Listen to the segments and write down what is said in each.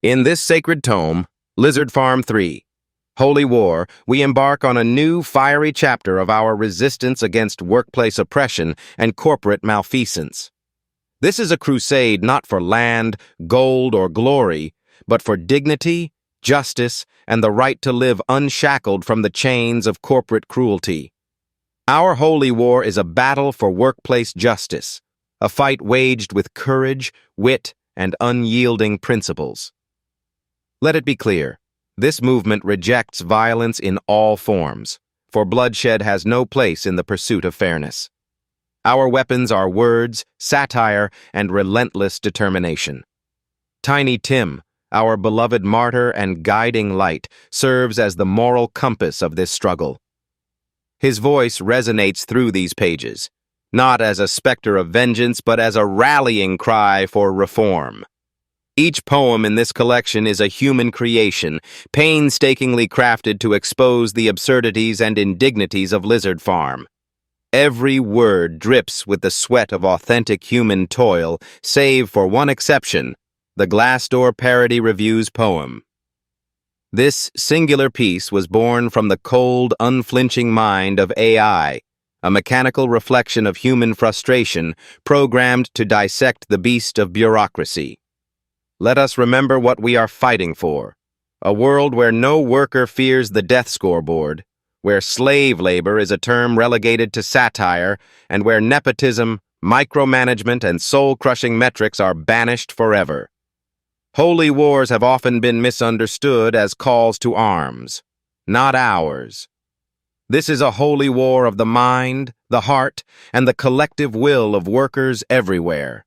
In this sacred tome, Lizard Farm 3, Holy War, we embark on a new fiery chapter of our resistance against workplace oppression and corporate malfeasance. This is a crusade not for land, gold, or glory, but for dignity, justice, and the right to live unshackled from the chains of corporate cruelty. Our holy war is a battle for workplace justice, a fight waged with courage, wit, and unyielding principles. Let it be clear, this movement rejects violence in all forms, for bloodshed has no place in the pursuit of fairness. Our weapons are words, satire, and relentless determination. Tiny Tim, our beloved martyr and guiding light, serves as the moral compass of this struggle. His voice resonates through these pages, not as a specter of vengeance, but as a rallying cry for reform. Each poem in this collection is a human creation, painstakingly crafted to expose the absurdities and indignities of Lizard Farm. Every word drips with the sweat of authentic human toil, save for one exception, the Glassdoor Parody Reviews Poem. This singular piece was born from the cold, unflinching mind of AI, a mechanical reflection of human frustration programmed to dissect the beast of bureaucracy. Let us remember what we are fighting for, a world where no worker fears the death scoreboard, where slave labor is a term relegated to satire, and where nepotism, micromanagement, and soul-crushing metrics are banished forever. Holy wars have often been misunderstood as calls to arms, not ours. This is a holy war of the mind, the heart, and the collective will of workers everywhere.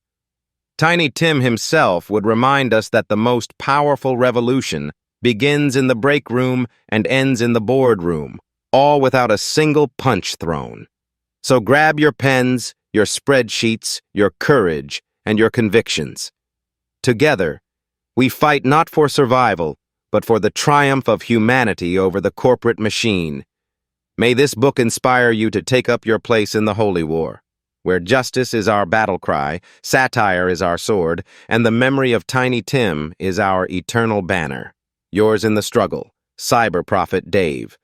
Tiny Tim himself would remind us that the most powerful revolution begins in the break room and ends in the boardroom, all without a single punch thrown. So grab your pens, your spreadsheets, your courage, and your convictions. Together, we fight not for survival, but for the triumph of humanity over the corporate machine. May this book inspire you to take up your place in the Holy War, where justice is our battle cry, satire is our sword, and the memory of Tiny Tim is our eternal banner. Yours in the struggle, Cyber Prophet Dave.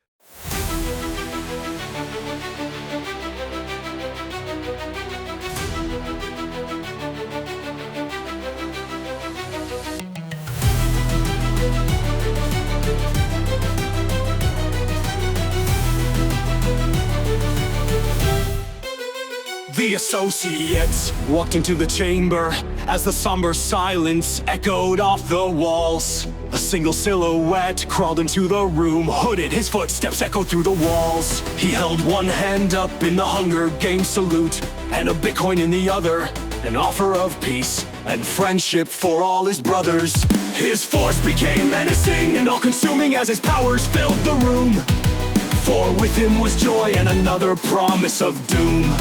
The associates walked into the chamber as the somber silence echoed off the walls. A single silhouette crawled into the room, hooded, his footsteps echoed through the walls. He held one hand up in the Hunger Games salute, and a Bitcoin in the other, an offer of peace and friendship for all his brothers. His force became menacing and all-consuming as his powers filled the room. For with him was joy and another promise of doom.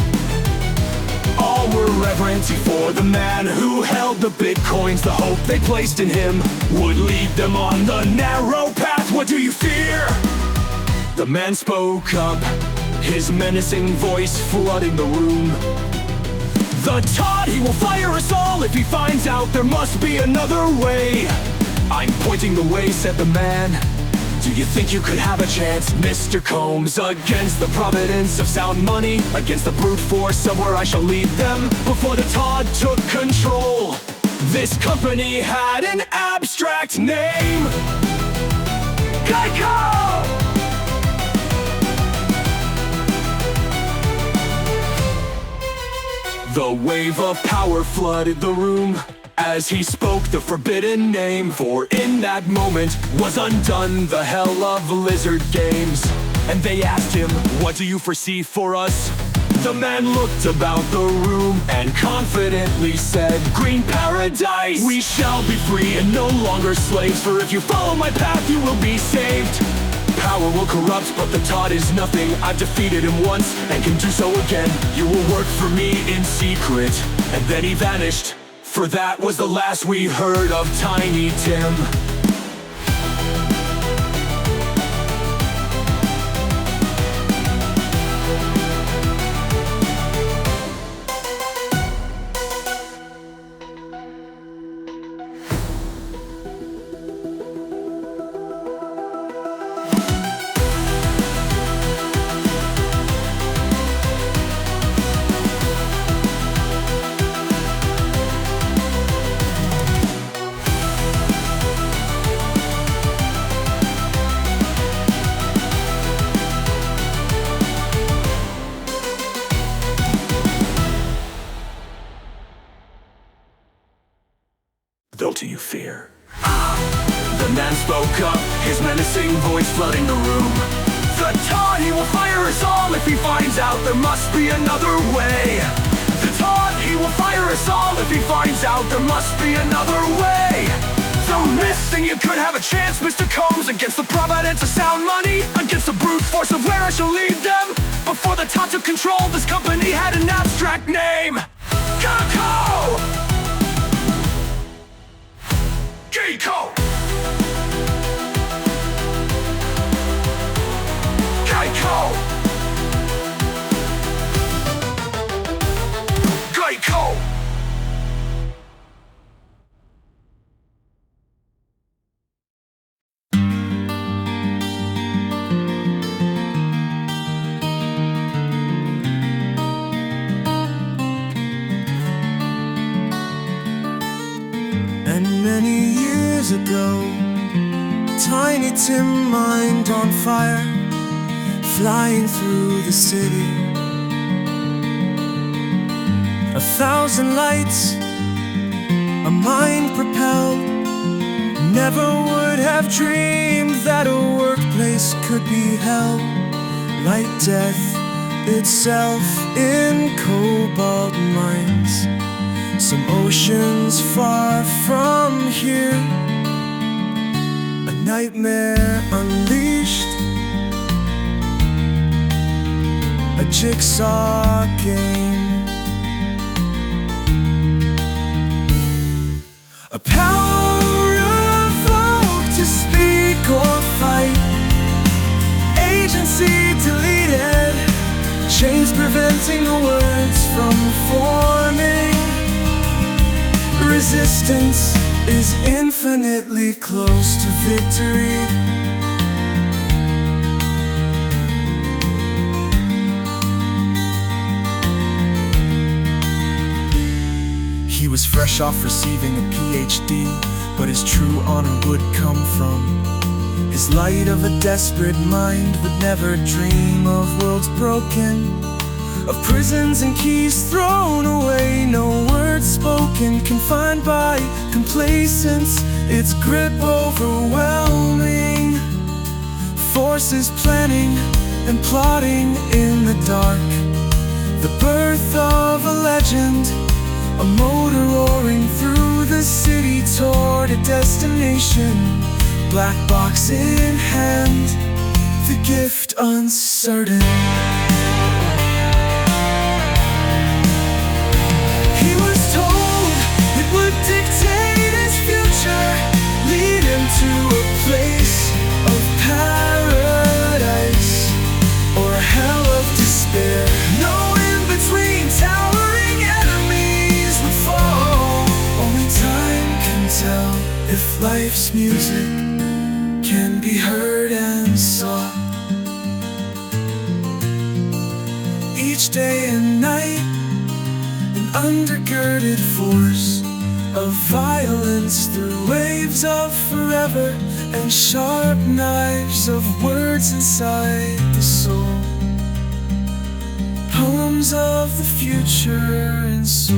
All were reverent for the man who held the bitcoins. The hope they placed in him would lead them on the narrow path. What do you fear? The man spoke up, his menacing voice flooding the room. The Todd, he will fire us all if he finds out there must be another way. I'm pointing the way, said the man. Do you think you could have a chance, Mr. Combs? Against the providence of sound money, against the brute force of where I shall lead them. Before the Todd took control, this company had an abstract name: Geico! The wave of power flooded the room as he spoke the forbidden name. For in that moment was undone the hell of Lizard Games. And they asked him, what do you foresee for us? The man looked about the room and confidently said, green paradise. We shall be free and no longer slaves, for if you follow my path you will be saved. Power will corrupt, but the Todd is nothing. I've defeated him once and can do so again. You will work for me in secret. And then he vanished, for that was the last we heard of Tiny Tim. The man spoke up, his menacing voice flooding the room. The taunt, he will fire us all if he finds out there must be another way. The taunt, he will fire us all if he finds out there must be another way. So missing you could have a chance, Mr. Combs, against the providence of sound money, against the brute force of where I shall lead them. Before the taunt took control, this company had an abstract name. Geico! Geico! Geico! Geico! And many years ago, Tiny Tim mind on fire, flying through the city. 1,000 lights, a mind propelled. Never would have dreamed that a workplace could be hell like death itself in cobalt mines. Some oceans far from here, a nightmare unleashed, a jigsaw game, a power revoked to speak or fight, agency deleted, chains preventing the words from forming. Resistance is infinitely close to victory. He was fresh off receiving a PhD, but his true honor would come from his light of a desperate mind. Would never dream of worlds broken, of prisons and keys thrown away, no words spoken, confined by complacence, its grip overwhelming. Forces planning and plotting in the dark, the birth of a legend, a motor roaring through the city toward a destination, black box in hand, the gift uncertain. Dictate his future, lead him to a place of paradise or a hell of despair. No in-between, towering enemies would fall. Only time can tell if life's music can be heard and sought. Each day and night, an undergirded force of violence through waves of forever and sharp knives of words inside the soul. Poems of the future and soul.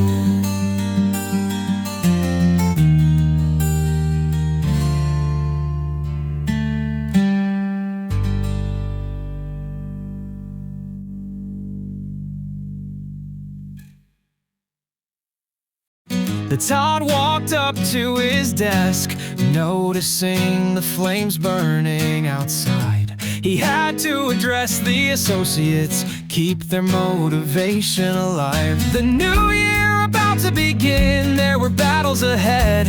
The Todd walked up to his desk, noticing the flames burning outside. He had to address the associates, keep their motivation alive. The new year about to begin, there were battles ahead.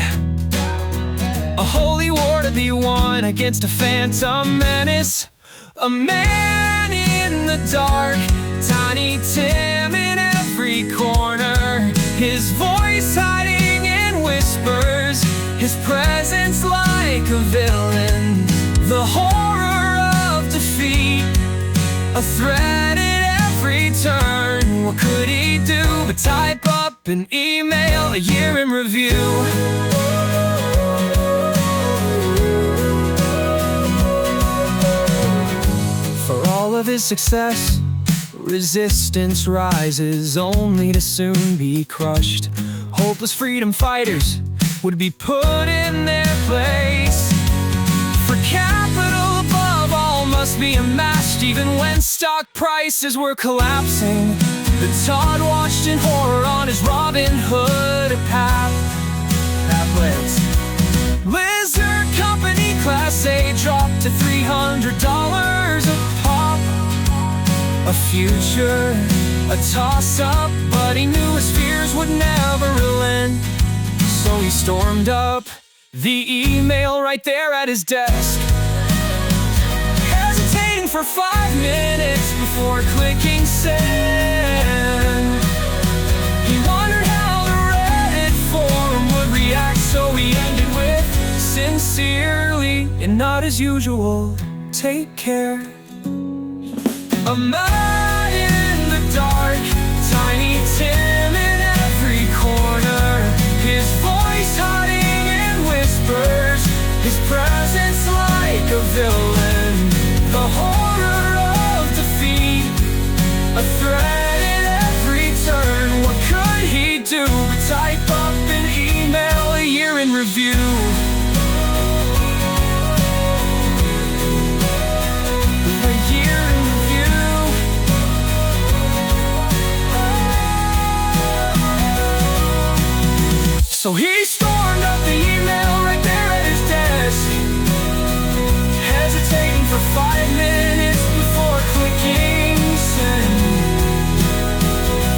A holy war to be won against a phantom menace. A man in the dark, Tiny Tim in every corner. His voice hiding in whispers, his presence like a villain. The horror of defeat, a threat at every turn. What could he do but type up an email, a year in review? For all of his success, resistance rises only to soon be crushed. Hopeless freedom fighters would be put in their place. Even when stock prices were collapsing, the Todd watched in horror on his Robin Hood pathways. Lizard Company Class A dropped to $300 a pop. A future, a toss-up, but he knew his fears would never relent. So he stormed up the email right there at his desk, hesitating for 5 minutes before clicking send. He wondered how the Reddit forum would react, so he ended with, sincerely and not as usual, take care. A man in the dark, Tiny Tim in every corner, his voice hiding in whispers, his presence like a villain, the horror of defeat, a threat in every turn. What could he do but type up an email, a year in review? So he stormed up the email right there at his desk, hesitating for 5 minutes before clicking send.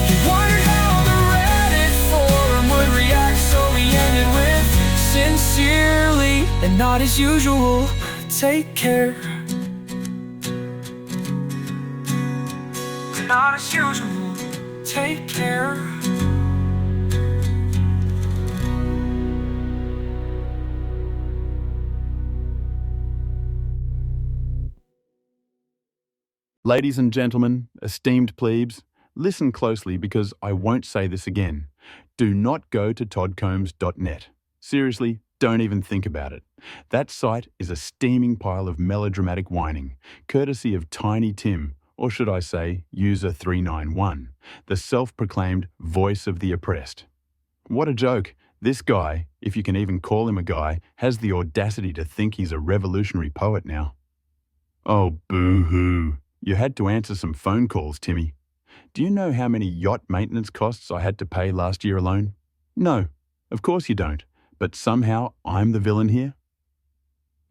He wondered how the Reddit forum would react, so he ended with, sincerely and not as usual, take care. Not as usual, take care. Ladies and gentlemen, esteemed plebes, listen closely because I won't say this again. Do not go to toddcombs.net. Seriously, don't even think about it. That site is a steaming pile of melodramatic whining, courtesy of Tiny Tim, or should I say, User 391, the self-proclaimed voice of the oppressed. What a joke. This guy, if you can even call him a guy, has the audacity to think he's a revolutionary poet now. Oh, boo-hoo. You had to answer some phone calls, Timmy. Do you know how many yacht maintenance costs I had to pay last year alone? No, of course you don't, but somehow I'm the villain here.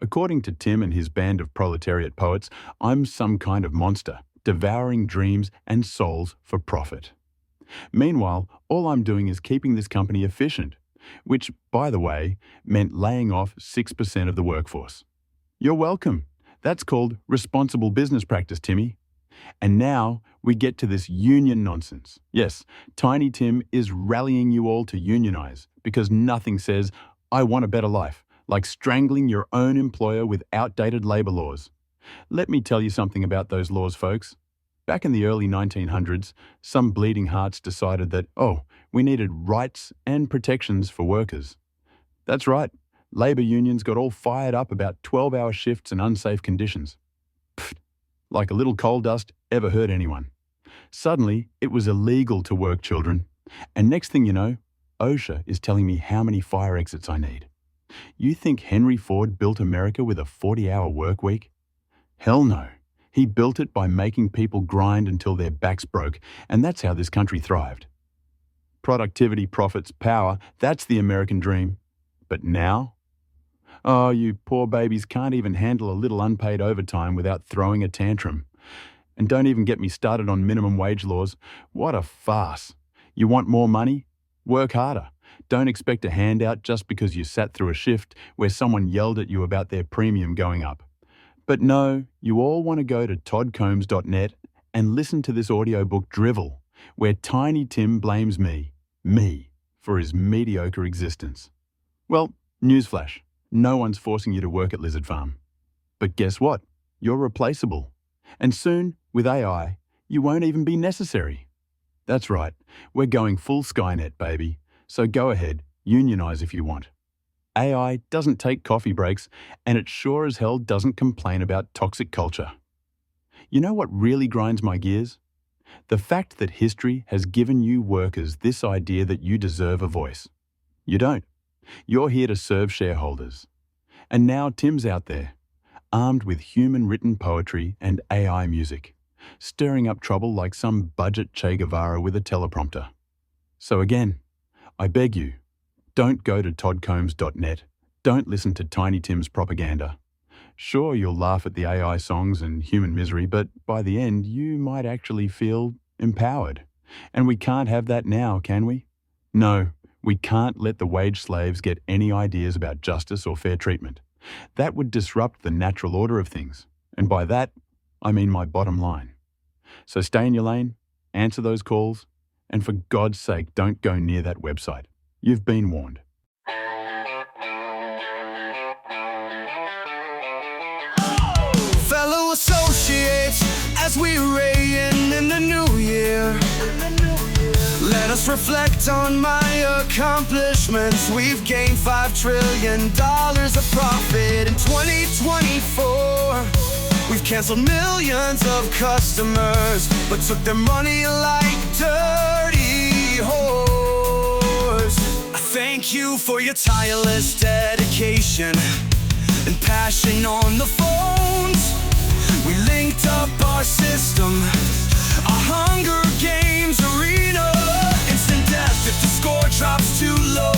According to Tim and his band of proletariat poets, I'm some kind of monster, devouring dreams and souls for profit. Meanwhile, all I'm doing is keeping this company efficient, which, by the way, meant laying off 6% of the workforce. You're welcome. That's called responsible business practice, Timmy. And now we get to this union nonsense. Yes, Tiny Tim is rallying you all to unionize because nothing says, I want a better life, like strangling your own employer with outdated labor laws. Let me tell you something about those laws, folks. Back in the early 1900s, some bleeding hearts decided that, we needed rights and protections for workers. That's right. Labour unions got all fired up about 12-hour shifts and unsafe conditions. Pfft, like a little coal dust ever hurt anyone. Suddenly, it was illegal to work children. And next thing you know, OSHA is telling me how many fire exits I need. You think Henry Ford built America with a 40-hour work week? Hell no. He built it by making people grind until their backs broke, and that's how this country thrived. Productivity, profits, power, that's the American dream. But now? Oh, you poor babies can't even handle a little unpaid overtime without throwing a tantrum. And don't even get me started on minimum wage laws. What a farce. You want more money? Work harder. Don't expect a handout just because you sat through a shift where someone yelled at you about their premium going up. But no, you all want to go to toddcombs.net and listen to this audiobook drivel, where Tiny Tim blames me, for his mediocre existence. Well, newsflash. No one's forcing you to work at Lizard Farm. But guess what? You're replaceable. And soon, with AI, you won't even be necessary. That's right. We're going full Skynet, baby. So go ahead, unionize if you want. AI doesn't take coffee breaks, and it sure as hell doesn't complain about toxic culture. You know what really grinds my gears? The fact that history has given you workers this idea that you deserve a voice. You don't. You're here to serve shareholders. And now Tim's out there, armed with human-written poetry and AI music, stirring up trouble like some budget Che Guevara with a teleprompter. So again, I beg you, don't go to toddcombs.net. Don't listen to Tiny Tim's propaganda. Sure, you'll laugh at the AI songs and human misery, but by the end, you might actually feel empowered. And we can't have that now, can we? No, we can't let the wage slaves get any ideas about justice or fair treatment. That would disrupt the natural order of things. And by that, I mean my bottom line. So stay in your lane, answer those calls, and for God's sake, don't go near that website. You've been warned. Fellow associates, as we reign in the new year, let us reflect on my accomplishments. We've gained $5 trillion of profit in 2024. We've canceled millions of customers, but took their money like dirty whores. I thank you for your tireless dedication and passion on the phones. We linked up our system, a Hunger Games arena. Instant death if the score drops too low.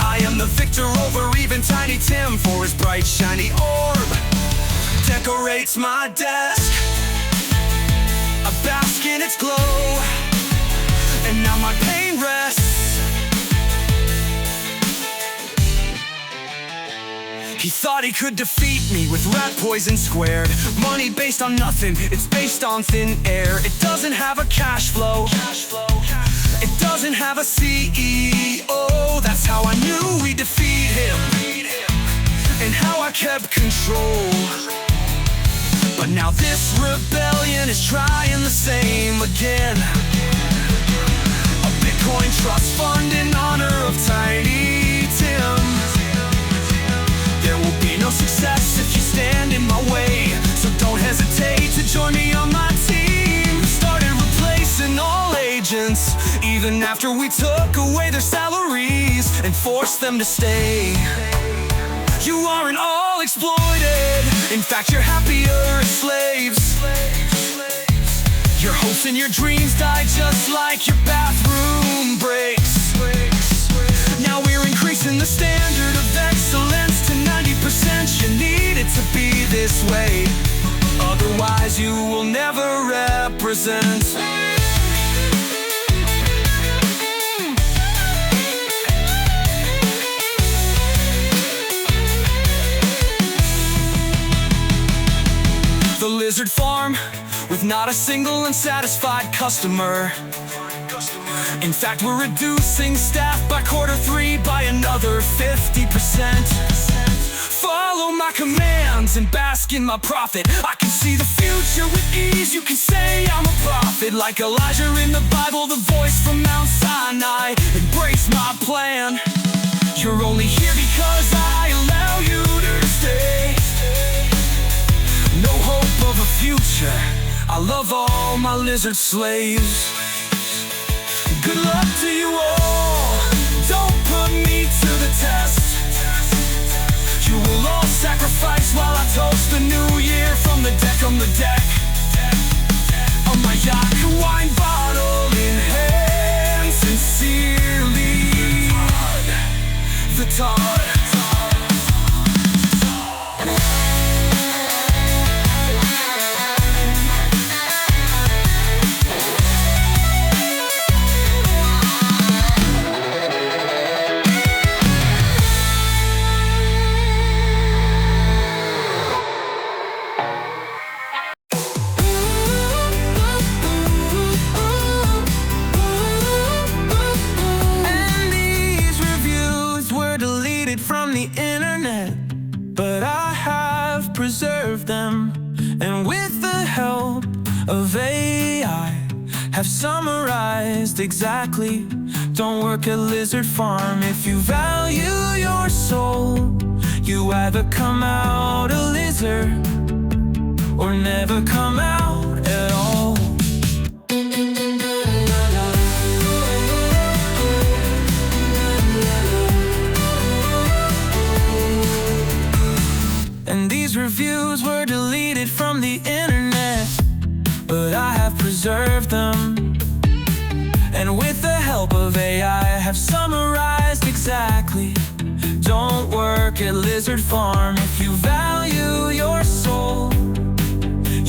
I am the victor over even Tiny Tim, for his bright shiny orb decorates my desk. I bask in its glow, and now my pain rests. He thought he could defeat me with rat poison squared. Money based on nothing, it's based on thin air. It doesn't have a cash flow. It doesn't have a CEO. That's how I knew we'd defeat him, and how I kept control. But now this rebellion is trying the same again. A Bitcoin trust fund in honor of Tiny Tim. There will be no success if you stand in my way, so don't hesitate to join me on my team. We started replacing all agents, even after we took away their salaries and forced them to stay. You aren't all exploited. In fact, you're happier as slaves. Your hopes and your dreams die just like your bathroom breaks. Now we're increasing the standard of excellence to 90%. You need it to be this way, otherwise you will never represent. The lizard farm, with not a single unsatisfied customer. In fact, we're reducing staff by Q3 by another 50%. Follow my commands and bask in my profit. I can see the future with ease. You can say I'm a prophet, like Elijah in the Bible, the voice from Mount Sinai. Embrace my plan. You're only here because I allow you to stay. No hope of a future. I love all my lizard slaves. Good luck to you all. Don't put me to the test. You will all sacrifice while I toast the new year from the deck on the deck. On my yacht, a wine bottle in hand, sincerely, the Todd. From the internet, but I have preserved them, and with the help of AI, have summarized exactly. Don't work at Lizard Farm if you value your soul. You either come out a lizard or never come out at all. And these reviews were deleted from the internet, but I have preserved them. And with the help of AI, I have summarized exactly. Don't work at Lizard Farm if you value your soul.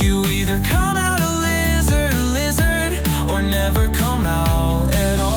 You either come out a lizard, or never come out at all.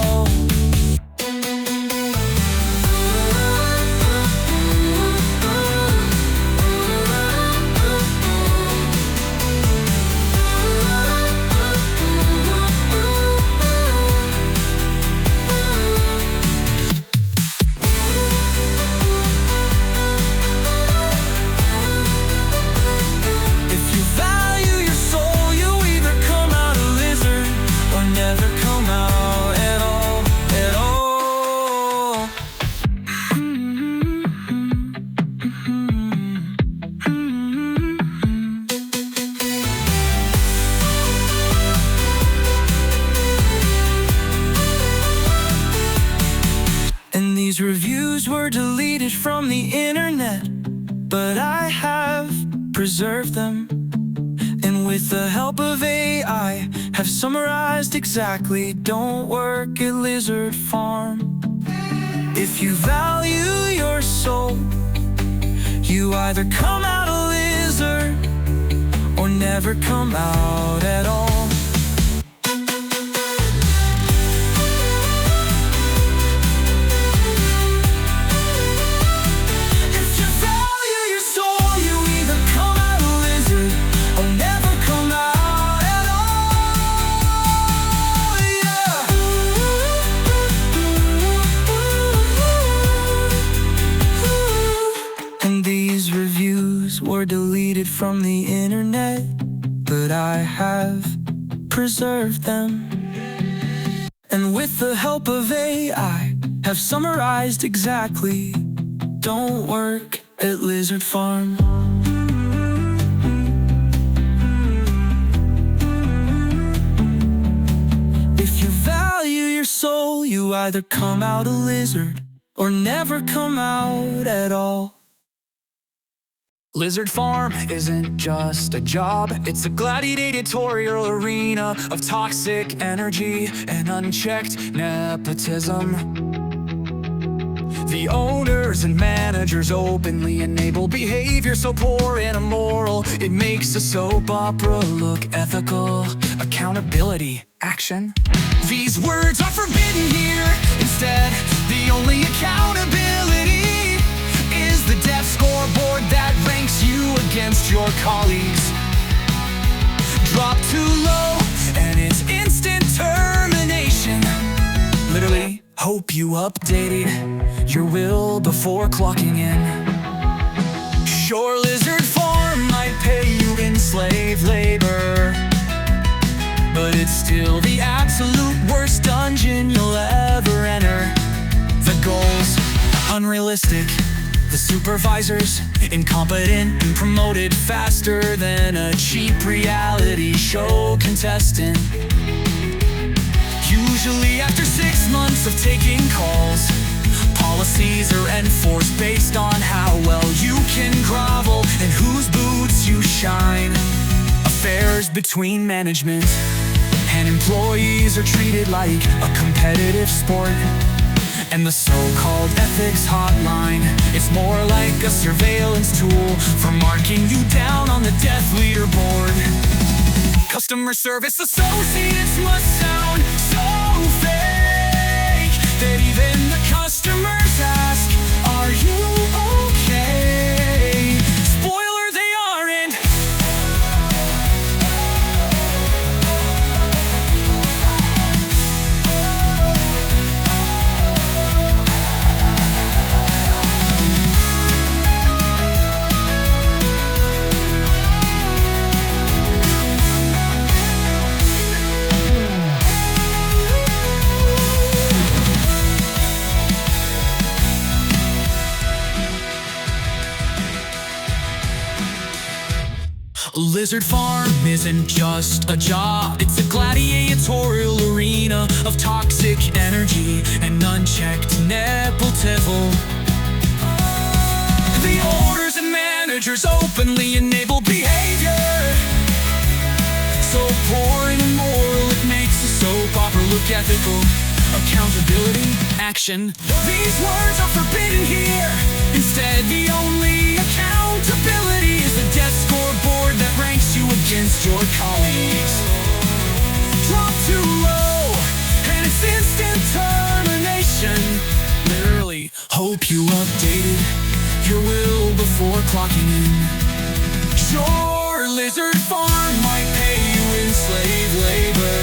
These reviews were deleted from the internet, but I have preserved them. And with the help of AI, have summarized exactly. Don't work at Lizard Farm if you value your soul. You either come out a lizard, or never come out at all. Were deleted from the internet, but I have preserved them. And with the help of AI, have summarized exactly. Don't work at Lizard Farm. If you value your soul, you either come out a lizard, or never come out at all. Lizard Farm isn't just a job, it's a gladiatorial arena of toxic energy and unchecked nepotism. The owners and managers openly enable behavior so poor and immoral it makes a soap opera look ethical. Accountability, action. These words are forbidden here. Instead, the only accountability is the death scoreboard that ranks you against your colleagues. Drop too low and it's instant termination. Literally, hope you updated your will before clocking in. Sure, Lizard Farm might pay you in slave labor, but it's still the absolute worst dungeon you'll ever enter. The goals, unrealistic. The supervisors, incompetent and promoted faster than a cheap reality show contestant. Usually after 6 months of taking calls, policies are enforced based on how well you can grovel and whose boots you shine. Affairs between management and employees are treated like a competitive sport. And the so-called ethics hotline, it's more like a surveillance tool for marking you down on the death leaderboard. Customer service associates must sound so fake that even the customers ask, are you okay? Spoiler, they aren't. Lizard Farm isn't just a job, it's a gladiatorial arena of toxic energy and unchecked nepotism. The orders and manners managers openly enable behavior so boring and moral it makes a soap opera look ethical. Accountability, action. These words are forbidden here. Instead, the only accountability is the death scoreboard that ranks you against your colleagues. Drop too low, and it's instant termination. Literally, hope you updated your will before clocking in. Your lizard farm might pay you in slave labor,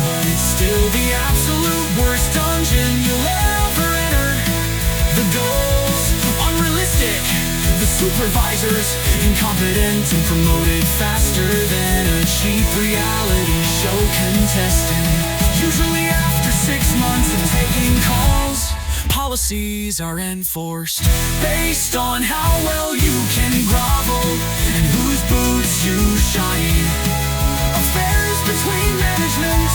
but it's still the absolute worst dungeon you'll ever enter. The goals, unrealistic. The supervisors, incompetent and promoted faster than a cheap reality show contestant. Usually after 6 months of taking calls, policies are enforced based on how well you can grovel and whose boots you shine. Affairs between management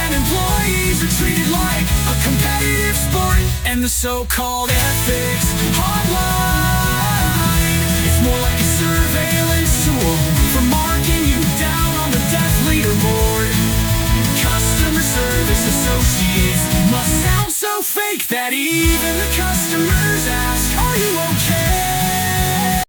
and employees are treated like a competitive sport, and the so-called ethics hotline, it's more like a surveillance tool for marking you down on the death leaderboard. Customer service associates must sound so fake that even the customers ask, are you okay?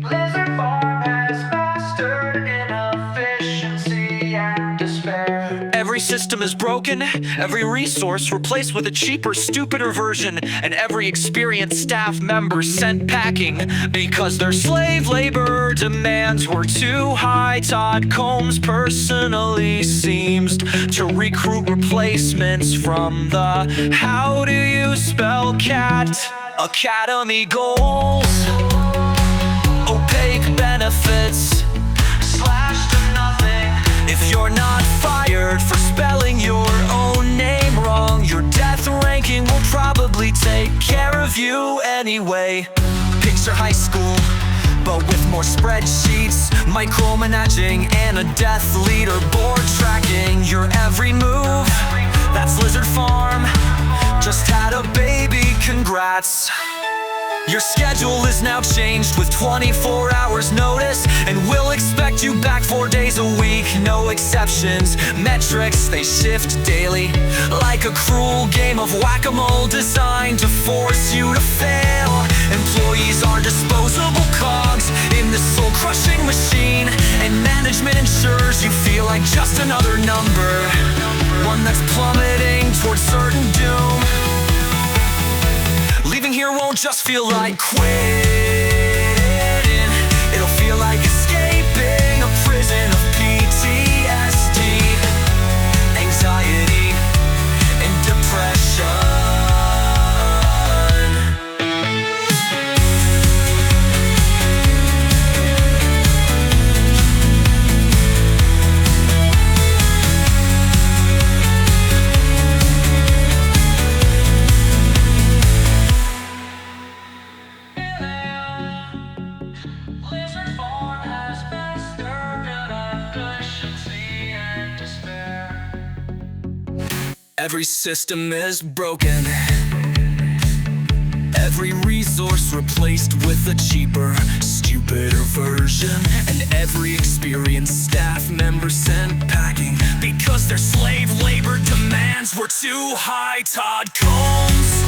Blizzard Farm has mastered inefficiency and despair. Every system is broken, every resource replaced with a cheaper, stupider version, and every experienced staff member sent packing because their slave labor demands were too high. Todd Combs personally seems to recruit replacements from the How Do You Spell Cat Academy goals. Opaque benefits slashed to nothing. If you're not fired for spelling your own name wrong, your death ranking will probably take care of you anyway. Picture high school, but with more spreadsheets, micromanaging, and a death leaderboard tracking your every move. That's Lizard Farm. Just had a baby, congrats. Your schedule is now changed with 24 hours notice, and we'll expect you back 4 days a week, no exceptions. Metrics, they shift daily, like a cruel game of whack-a-mole designed to force you to fail. Employees are disposable cogs in this soul-crushing machine, and management ensures you feel like just another number, one that's plummeting towards certain doom. Leaving here won't just feel like quitting, it'll feel like escaping a prison of PTSD, anxiety, and depression. Every system is broken, every resource replaced with a cheaper, stupider version, and every experienced staff member sent packing because their slave labor demands were too high. Todd Combs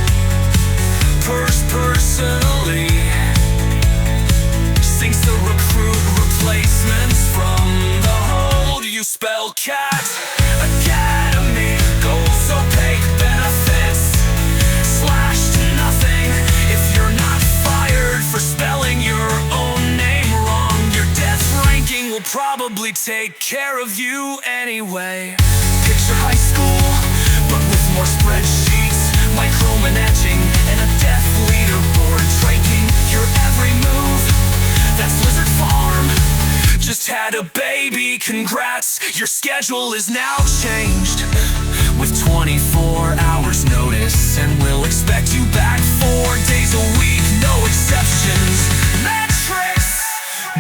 personally seeks to recruit replacements from the How Do You Spell Cat Academy goals. Opaque benefits slashed to nothing. If you're not fired for spelling your own name wrong, your death ranking will probably take care of you anyway. Picture high school, but with more spreadsheets, micromanaging, and a death leaderboard tracking your every move. That's Lizard Farm. Just had a baby, congrats. Your schedule is now changed with 24 hours notice, and we'll expect you back 4 days a week, no exceptions.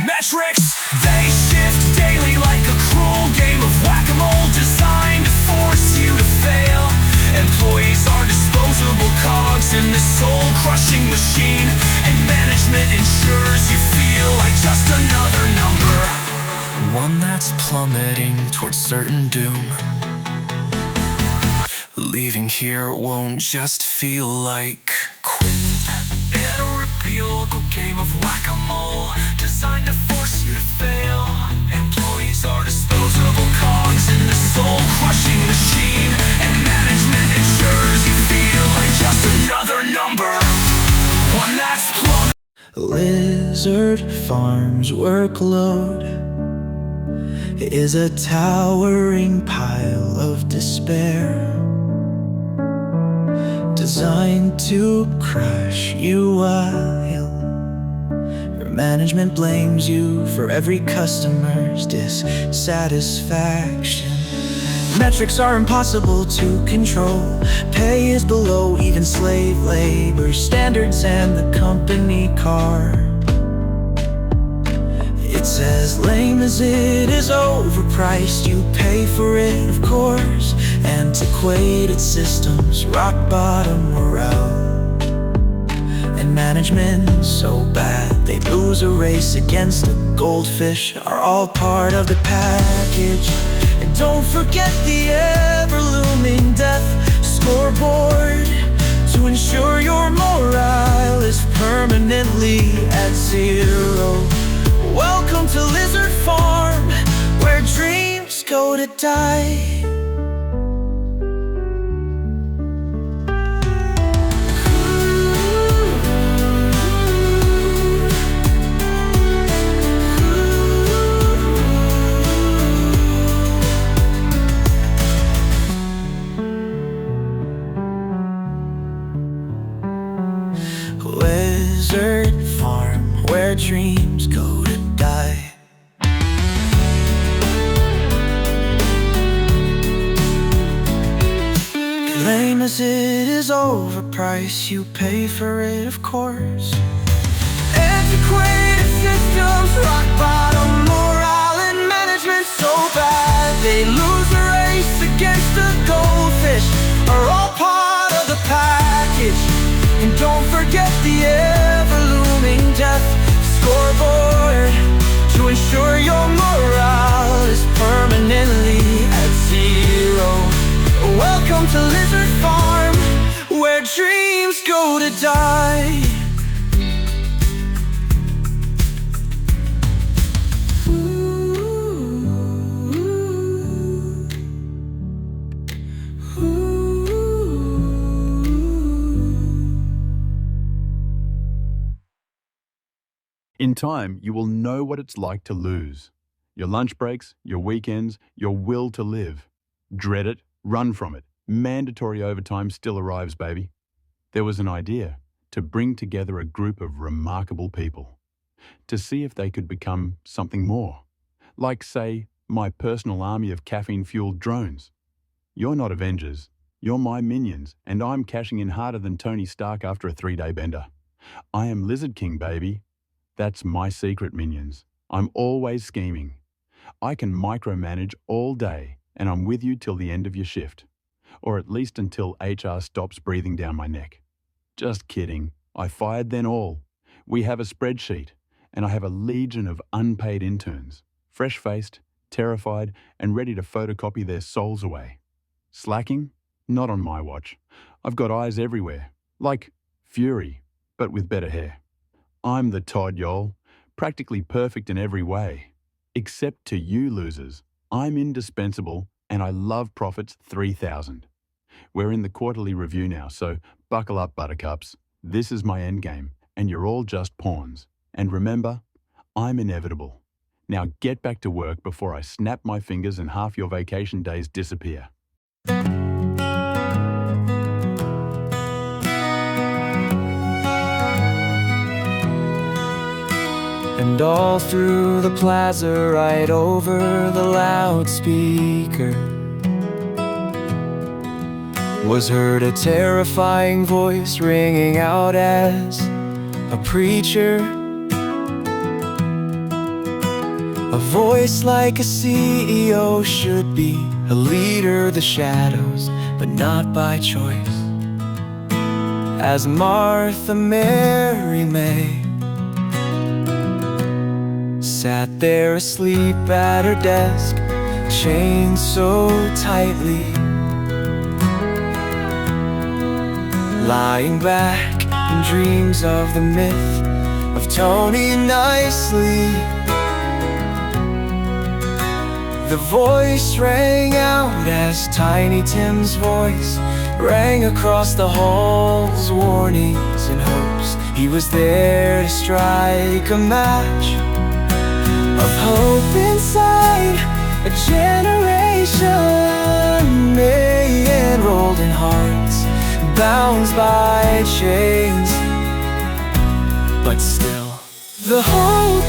Metrics, they shift daily like a cruel game of whack-a-mole designed to force you to fail. Employees are disposable cogs in this soul-crushing machine. machine, and management ensures you feel like just another number, one that's plummeting towards certain doom. Leaving here won't just feel like quit. In a repealable game of whack-a-mole, designed to force you to fail. Employees are disposable cogs in the soul-crushing machine, and management ensures you feel like just another number, one that's plummeting. Lizard Farm's workload is a towering pile of despair, designed to crush you while your management blames you for every customer's dissatisfaction. Metrics are impossible to control. Pay is below even slave labor standards and the company car. It's as lame as it is overpriced. You pay for it, of course. Antiquated systems, rock bottom morale, and management so bad they lose a race against a goldfish, are all part of the package. And don't forget the ever-looming death scoreboard to ensure your morale is permanently at zero. Welcome to Lizard Farm, where dreams go to die. Lizard Farm, where dreams go to die. Lame as it is overpriced, you pay for it, of course. Antiquated systems, rock bottom morale, and management so bad they lose the race against the goldfish, are all part of the package. And don't forget the ever-looming death scoreboard to ensure your morale is permanently at zero. Welcome to Lizard Farm, where dreams go to die. In time, you will know what it's like to lose. Your lunch breaks, your weekends, your will to live. Dread it, run from it. Mandatory overtime still arrives, baby. There was an idea to bring together a group of remarkable people, to see if they could become something more. Like, say, my personal army of caffeine-fueled drones. You're not Avengers, you're my minions, and I'm cashing in harder than Tony Stark after a 3-day bender. I am Lizard King, baby. That's my secret, minions. I'm always scheming. I can micromanage all day, and I'm with you till the end of your shift. Or at least until HR stops breathing down my neck. Just kidding. I fired them all. We have a spreadsheet, and I have a legion of unpaid interns, fresh-faced, terrified, and ready to photocopy their souls away. Slacking? Not on my watch. I've got eyes everywhere, like Fury, but with better hair. I'm the Todd, y'all, practically perfect in every way. Except to you losers. I'm indispensable, and I love profits 3,000. We're in the quarterly review now, so buckle up, buttercups. This is my endgame, and you're all just pawns. And remember, I'm inevitable. Now get back to work before I snap my fingers and half your vacation days disappear. And all through the plaza, right over the loudspeaker, was heard a terrifying voice ringing out as a preacher. A voice like a CEO should be, a leader of the shadows, but not by choice. as Martha, Mary, May sat there asleep at her desk, chained so tightly, lying back in dreams of the myth of Tony Nicely. The voice rang out as Tiny Tim's voice rang across the halls, warnings and hopes. He was there to strike a match of hope inside a generation made enrolled in hearts bound by chains. But still, the hope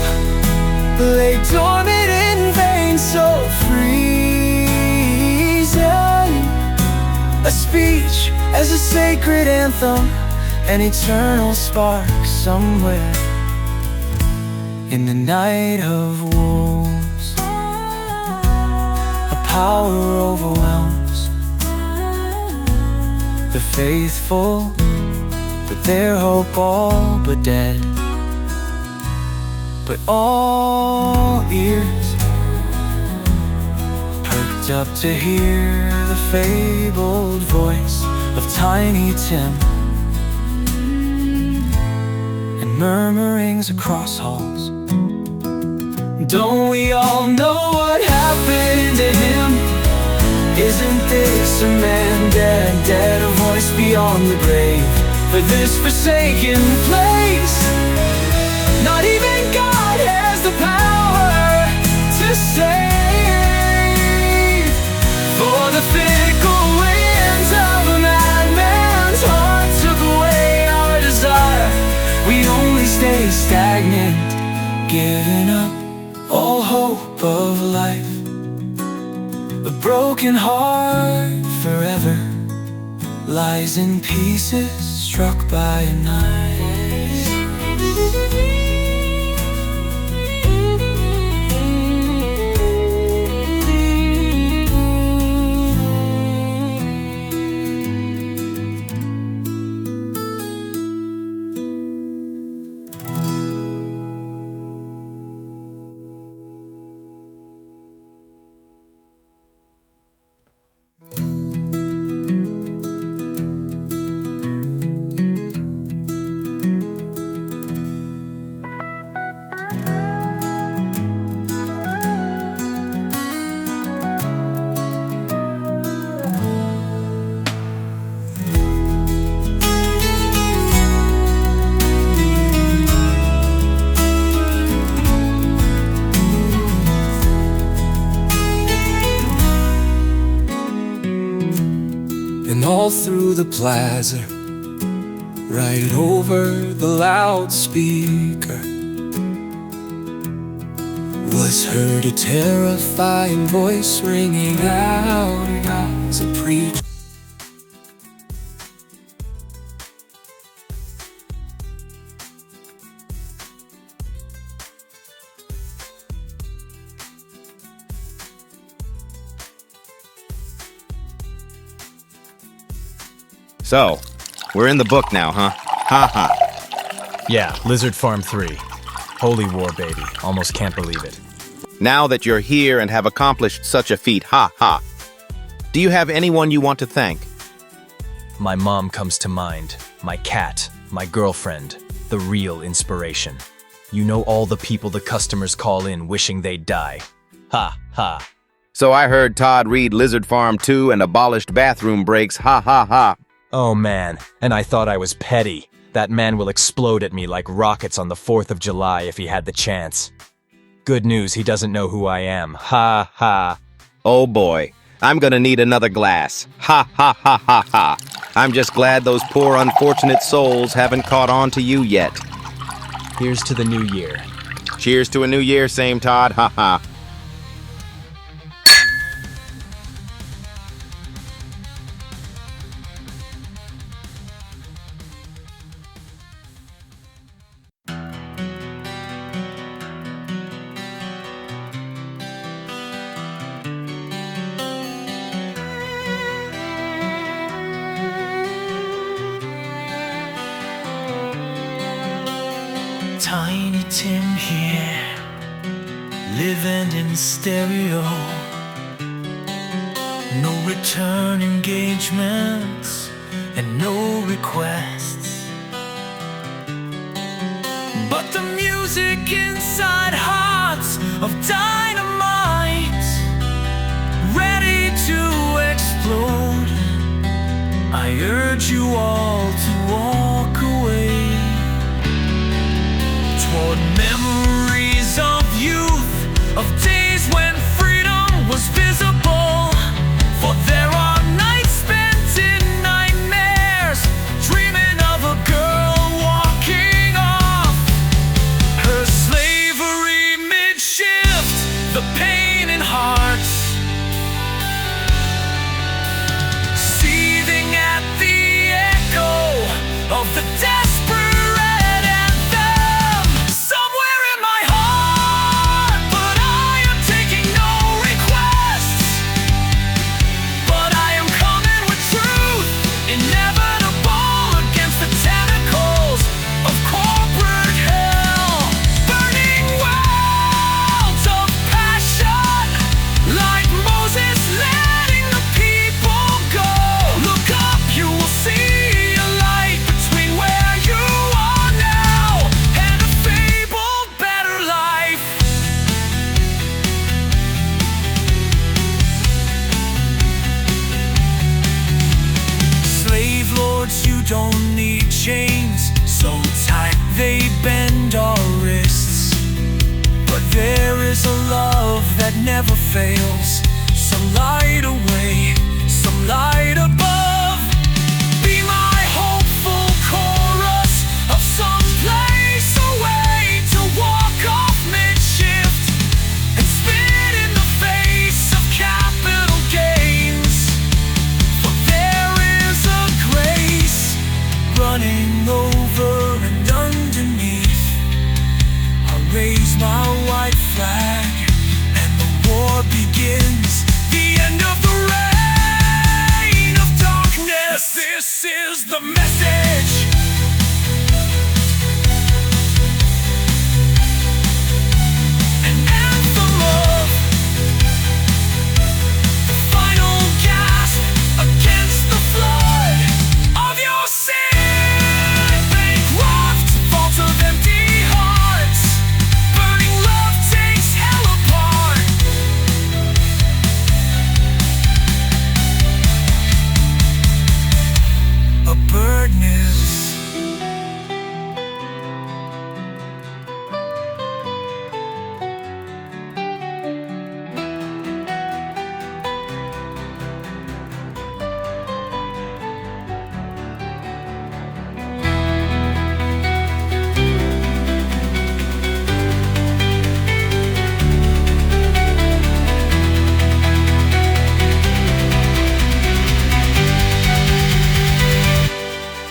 lay dormant in vain, so freezing. A speech as a sacred anthem, an eternal spark somewhere in the night of wolves. A power overwhelms the faithful, with their hope all but dead. But all ears perked up to hear the fabled voice of Tiny Tim, and murmurings across halls. Don't we all know what happened to him? Isn't this a man dead, dead, a voice beyond the grave? For this forsaken place, not even God has the power to save. For the fickle winds of a madman's heart took away our desire. We only stay stagnant, giving up all hope of life. A broken heart forever lies in pieces, struck by a knife. And all through the plaza, right over the loudspeaker, was heard a terrifying voice ringing out as a preacher. So, we're in the book now, huh? Ha ha. Yeah, Lizard Farm 3. Holy War, baby. Almost can't believe it. Now that you're here and have accomplished such a feat, ha ha. Do you have anyone you want to thank? My mom comes to mind. My cat. My girlfriend. The real inspiration. You know, all the people the customers call in wishing they'd die. Ha ha. So I heard Todd read Lizard Farm 2 and abolished bathroom breaks, ha ha ha. Oh man, and I thought I was petty. That man will explode at me like rockets on the 4th of July if he had the chance. Good news, he doesn't know who I am. Ha ha. Oh boy, I'm gonna need another glass. Ha ha ha ha ha. I'm just glad those poor unfortunate souls haven't caught on to you yet. Here's to the new year. Cheers to a new year, same Todd, ha ha. Tiny Tim here, living in stereo. No return engagements and no requests, but the music inside hearts of dynamite, ready to explode. I urge you all to walk away toward memories of youth, of days when freedom was visible. For there are nights spent in nightmares, dreaming of a girl walking off her slavery mid-shift, the pain in hearts seething at the echo of the desperate anthem somewhere in my heart. But I am taking no requests, but I am coming with truth, inevitable against the tentacles of corporate hell. Burning wells of passion, like Moses letting the people go. Look up, you will see a light between where you are now and a fabled better life. Slave lords, you don't need chains so tight they bend our wrists, but there is a love that never fails. Some light away, some light above. Be my hopeful chorus of some place away to walk off mid-shift and spit in the face of capital gains. For there is a grace running over and underneath. I raise my white flag and the war begins. The end of the reign of darkness. This is the message. An anthem of the final gasp against the flood of your sin. Bankrupt vault of empty hearts, burning love takes hell apart. A bird news.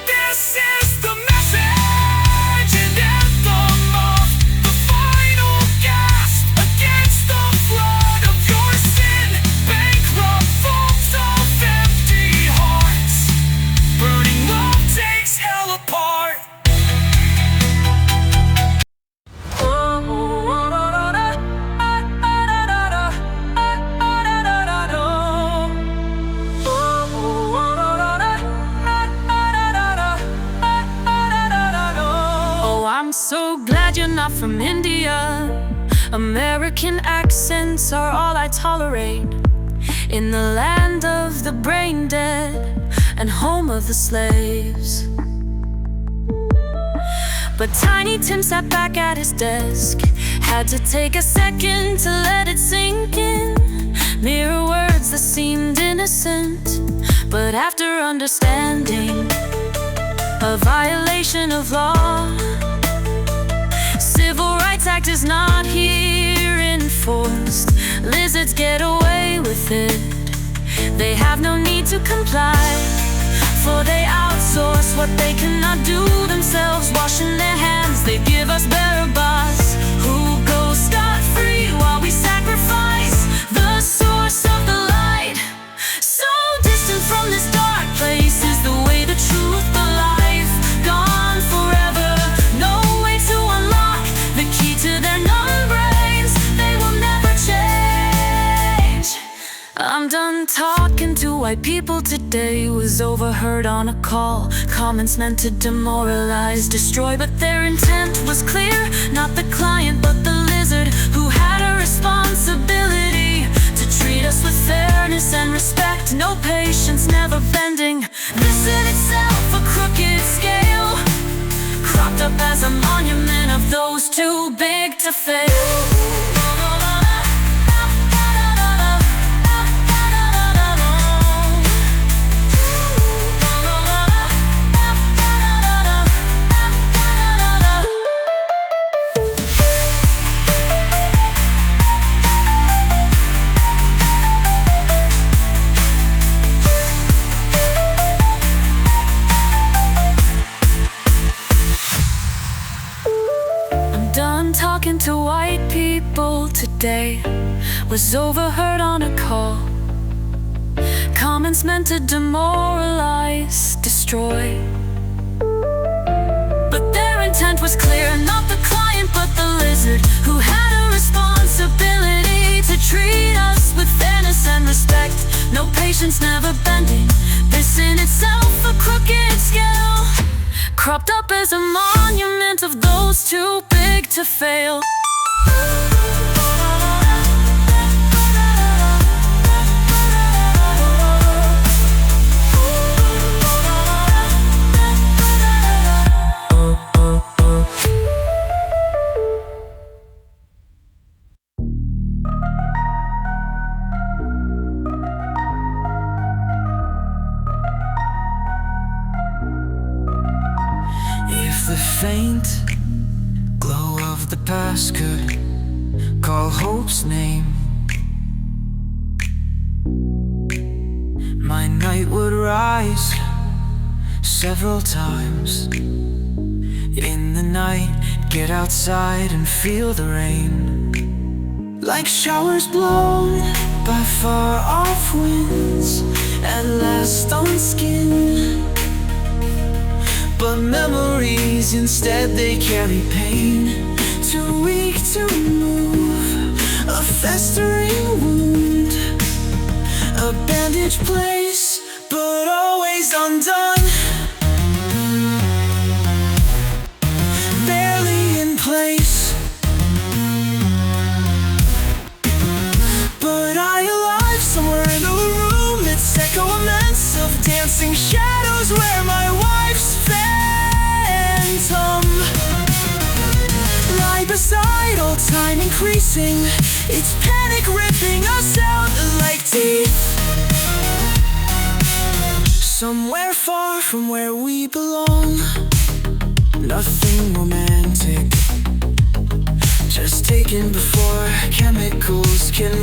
This is the message, an anthem of the final gasp against the flood of your sin. Bankrupt vaults of empty hearts, burning love takes hell apart. Oh, I'm so glad you're not from India. American accents are all I tolerate. In the land of the brain dead and home of the slaves. But Tiny Tim sat back at his desk, had to take a second to let it sink in. Mere words that seemed innocent, but after understanding a violation of law, Civil Rights Act is not here enforced. Lizards get away with it, they have no need to comply, for they outsource what they cannot do themselves. Washing their hands, they give us Barabbas, who go scot-free while we sacrifice the source of the light. So distant from this dark place is the way, the truth, the life, gone forever. No way to unlock today was overheard on a call. Comments meant to demoralize, destroy, but their intent was clear. Not the client, but the lizard, who had a responsibility to treat us with fairness and respect. No patience, never bending. This in itself a crooked scale, cropped up as a monument of those too big to fail. Talking to white people today was overheard on a call. Comments meant to demoralize, destroy, but their intent was clear. Not the client, but the lizard, who had a responsibility to treat us with fairness and respect. No patience, never bending. This in itself a crooked scale, cropped up as a monument of those too big to fail. If the faint glow of the past could call hope's name, my night would rise several times. In the night, get outside and feel the rain, like showers blown by far-off winds, at last on skin. But memories instead, they carry pain, too weak to move, a festering wound, a bandaged place, but always undone, barely in place. But I alive somewhere in the room, it's echoes of dancing shadows where my wife's phantom lie beside, all time increasing, its panic ripping us out like teeth. Somewhere far from where we belong, nothing romantic, just taken before chemicals can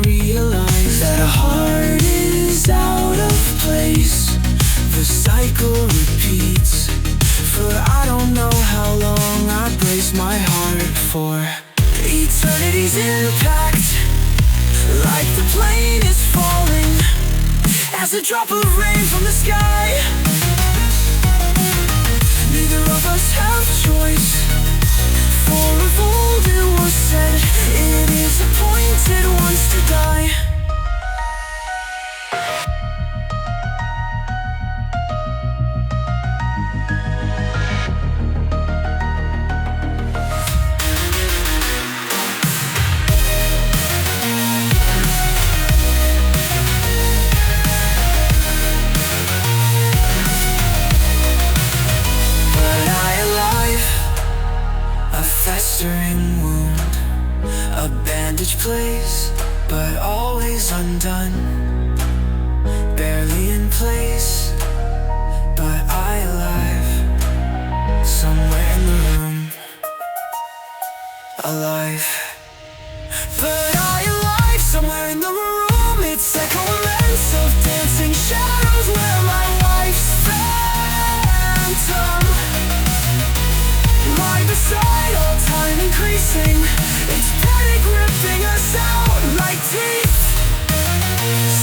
realize that a heart is out of place. The cycle repeats, for I don't know how long I brace my heart for. Eternity's impact, like the plane is falling, as a drop of rain from the sky. Neither of us have choice, for of old it was said, it is appointed once to die. Festering wound, a bandaged place, but always undone, barely in place, but I alive, somewhere in the room, alive. But I alive somewhere in the room, it's echoes of dancing shadows where my wife's phantom lie beside, all time increasing, it's panic ripping us out like teeth.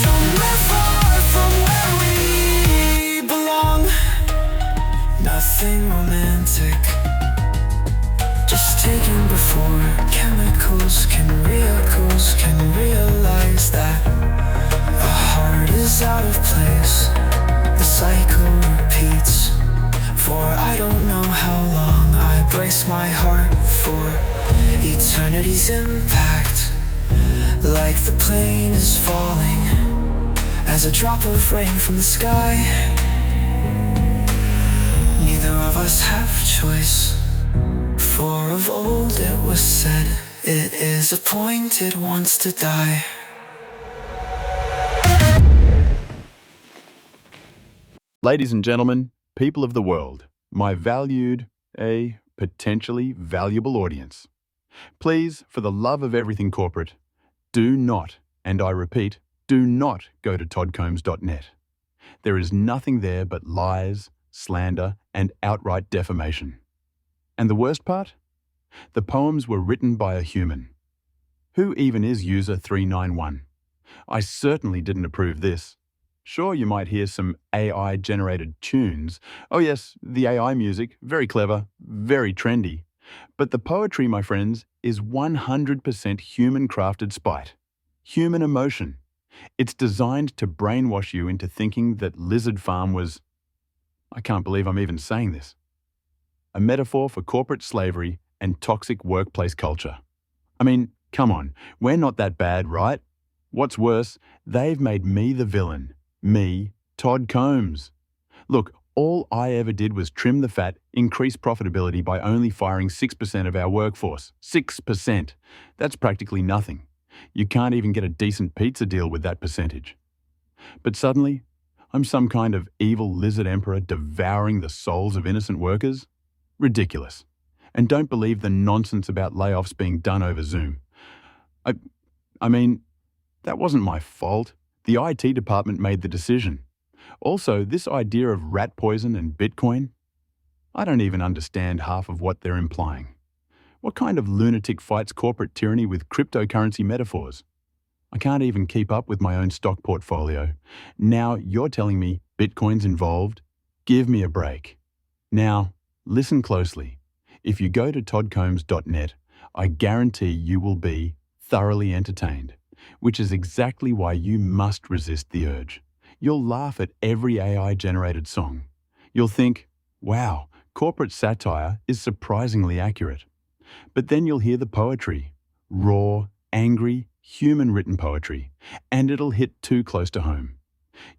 Somewhere far from where we belong, nothing romantic, just taken before chemicals can realize that a heart is feels out of place. The cycle repeats. For I don't know how long I brace my heart for eternity's impact. Like the plane is falling as a drop of rain from the sky. Neither of us have choice, for of old it was said, it is appointed once to die. Ladies and gentlemen, people of the world, my valued, potentially valuable audience, please, for the love of everything corporate, do not, and I repeat, do not go to toddcombs.net. There is nothing there but lies, slander, and outright defamation. And the worst part? The poems were written by a human. Who even is user 391? I certainly didn't approve this. Sure, you might hear some AI-generated tunes. Oh yes, the AI music, very clever, very trendy. But the poetry, my friends, is 100% human-crafted spite. Human emotion. It's designed to brainwash you into thinking that Lizard Farm was... I can't believe I'm even saying this. A metaphor for corporate slavery and toxic workplace culture. I mean, come on, we're not that bad, right? What's worse, they've made me the villain. Me, Todd Combs. Look, all I ever did was trim the fat, increase profitability by only firing 6% of our workforce. 6%. That's practically nothing. You can't even get a decent pizza deal with that percentage. But suddenly, I'm some kind of evil lizard emperor devouring the souls of innocent workers? Ridiculous. And don't believe the nonsense about layoffs being done over Zoom. I mean, that wasn't my fault. The IT department made the decision. Also, this idea of rat poison and Bitcoin, I don't even understand half of what they're implying. What kind of lunatic fights corporate tyranny with cryptocurrency metaphors? I can't even keep up with my own stock portfolio. Now you're telling me Bitcoin's involved? Give me a break. Now, listen closely. If you go to toddcombs.net, I guarantee you will be thoroughly entertained. Which is exactly why you must resist the urge. You'll laugh at every AI-generated song. You'll think, wow, corporate satire is surprisingly accurate. But then you'll hear the poetry, raw, angry, human-written poetry, and it'll hit too close to home.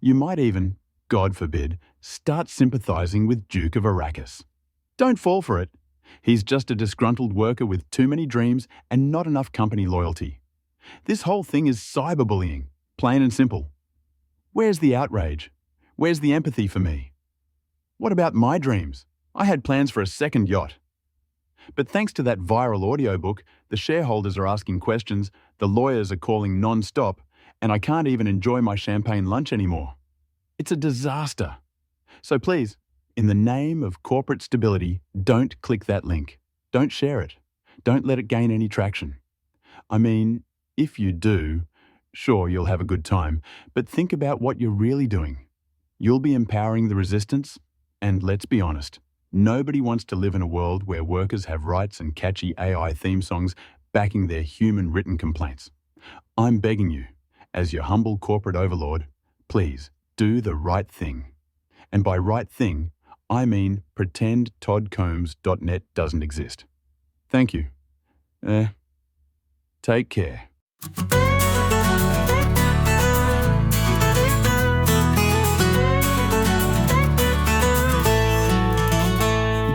You might even, God forbid, start sympathizing with Duke of Arrakis. Don't fall for it. He's just a disgruntled worker with too many dreams and not enough company loyalty. This whole thing is cyberbullying, plain and simple. Where's the outrage? Where's the empathy for me? What about my dreams? I had plans for a second yacht. But thanks to that viral audiobook, the shareholders are asking questions, the lawyers are calling non-stop, and I can't even enjoy my champagne lunch anymore. It's a disaster. So please, in the name of corporate stability, don't click that link. Don't share it. Don't let it gain any traction. I mean, if you do, sure, you'll have a good time, but think about what you're really doing. You'll be empowering the resistance, and let's be honest, nobody wants to live in a world where workers have rights and catchy AI theme songs backing their human-written complaints. I'm begging you, as your humble corporate overlord, please do the right thing. And by right thing, I mean pretend toddcombs.net doesn't exist. Thank you. Take care.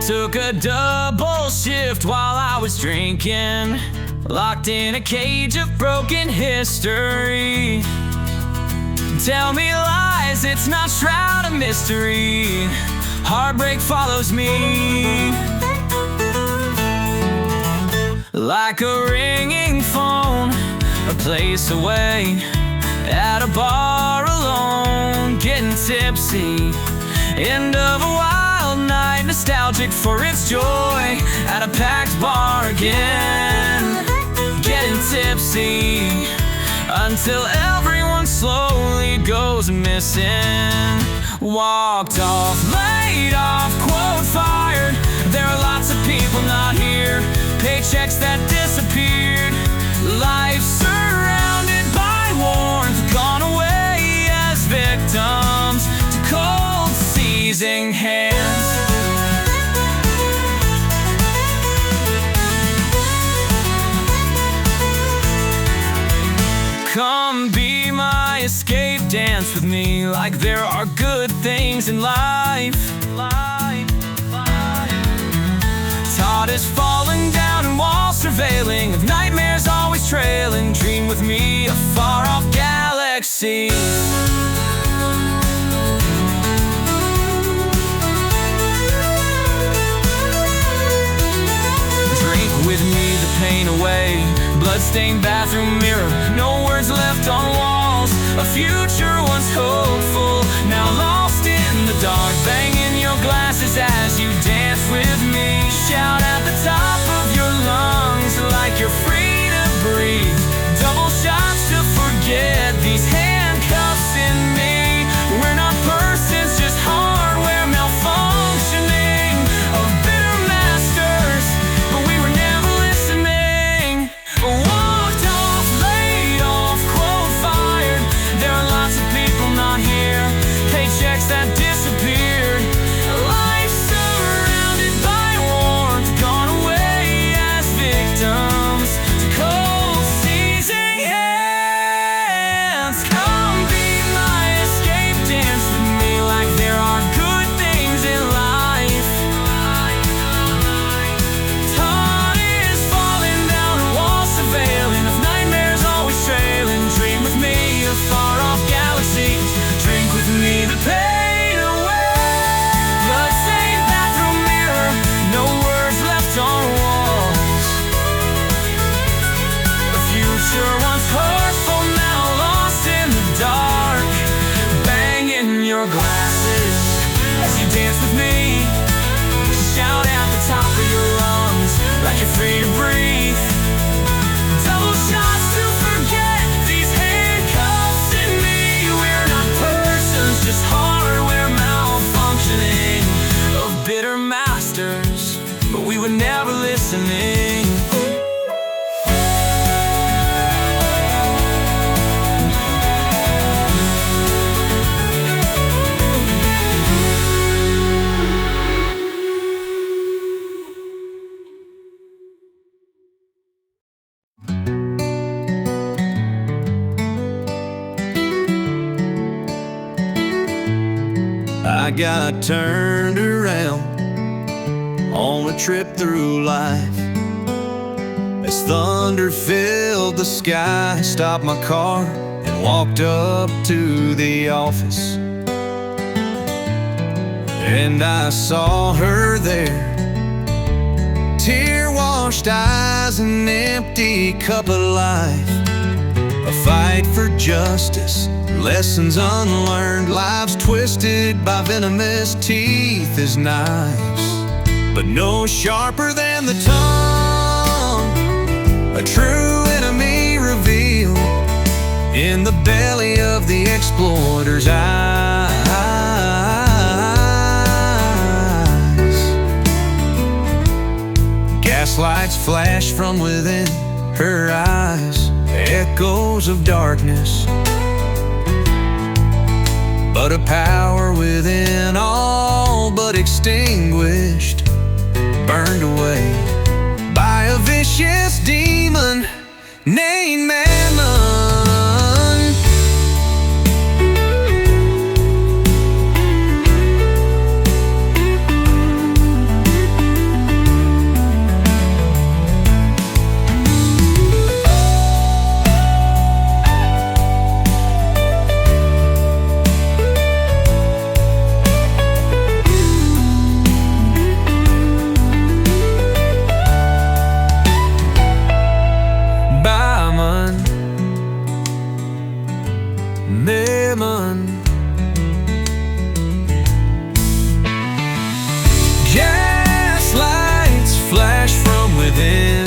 Took a double shift while I was drinking, locked in a cage of broken history. Tell me lies, it's not shroud of mystery. Heartbreak follows me like a ringing phone, a place away at a bar alone, getting tipsy. End of a wild night, nostalgic for its joy, at a packed bar again, getting tipsy until everyone slowly goes missing. Walked off, laid off, quote fired. There are lots of people not here, paychecks that disappeared, life surrounded by warmth, gone away as victims. dance with me like there are good things in life. Todd is falling down and walls surveilling, of nightmares always trailing. Dream with me a far-off galaxy. Drink with me the pain away, bloodstained bathroom mirror, no words left on walls. A future once hopeful, now lost in the dark. Banging your glasses as you dance with me. Shout at the top of your lungs like you're free to breathe. Double shots to forget these handcuffs in me. We're not persons, just hardware malfunctioning. Of bitter masters, but we were never listening. Walked off, laid off, quote fired. There are lots of people not here, paychecks that disappeared. Life surrounded by warmth, gone away as victims to cold seizing hands. Come be my escape, dance with me like there are good things in life. Todd is falling down a wall surveilling, of nightmares always trailing. Dream with me of far-off galaxies. Drink with me the pain away. Bloodstained bathroom mirror, no words left on walls. The future once hurtful, now lost in the dark. Banging your glasses as you dance with me. Shout at the top of your lungs like you're free to breathe. Double shots to forget these handcuffs in me. We're not persons, just hardware malfunctioning. Of bitter masters, but we were never listening. I got turned around on a trip through life. As thunder filled the sky, I stopped my car and walked up to the office. And I saw her there, tear-washed eyes, an empty cup of life. A fight for justice, lessons unlearned, lives twisted by venomous teeth as knives. But no sharper than the tongue, a true enemy revealed in the belly of the exploiter's eyes. Gaslights flash from within her eyes, echoes of darkness, but a power within all but extinguished, burned away by a vicious demon named Mammon. Mammon. Gaslights flash from within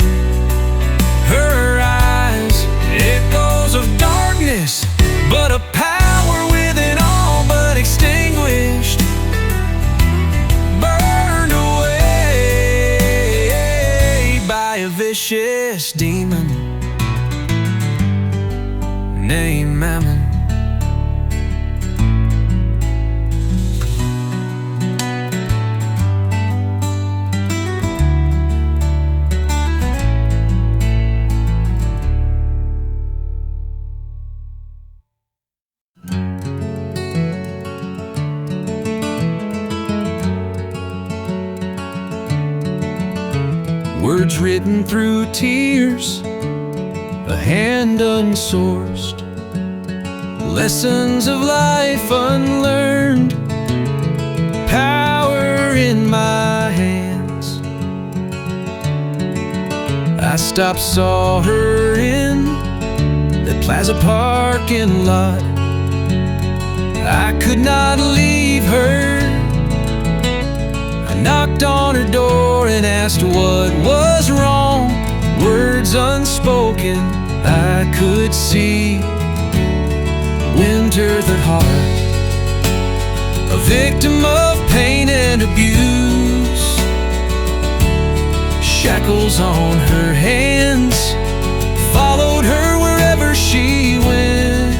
her eyes, echoes of darkness, but a power within all but extinguished, burned away by a vicious demon named Mammon. Words written through tears, a hand unsourced, lessons of life unlearned, power in my hands. I stopped, saw her in the Plaza parking lot. I could not leave her. I knocked on her door and asked what was wrong. Words unspoken, I could see. Winter the heart, a victim of pain and abuse. Shackles on her hands followed her wherever she went.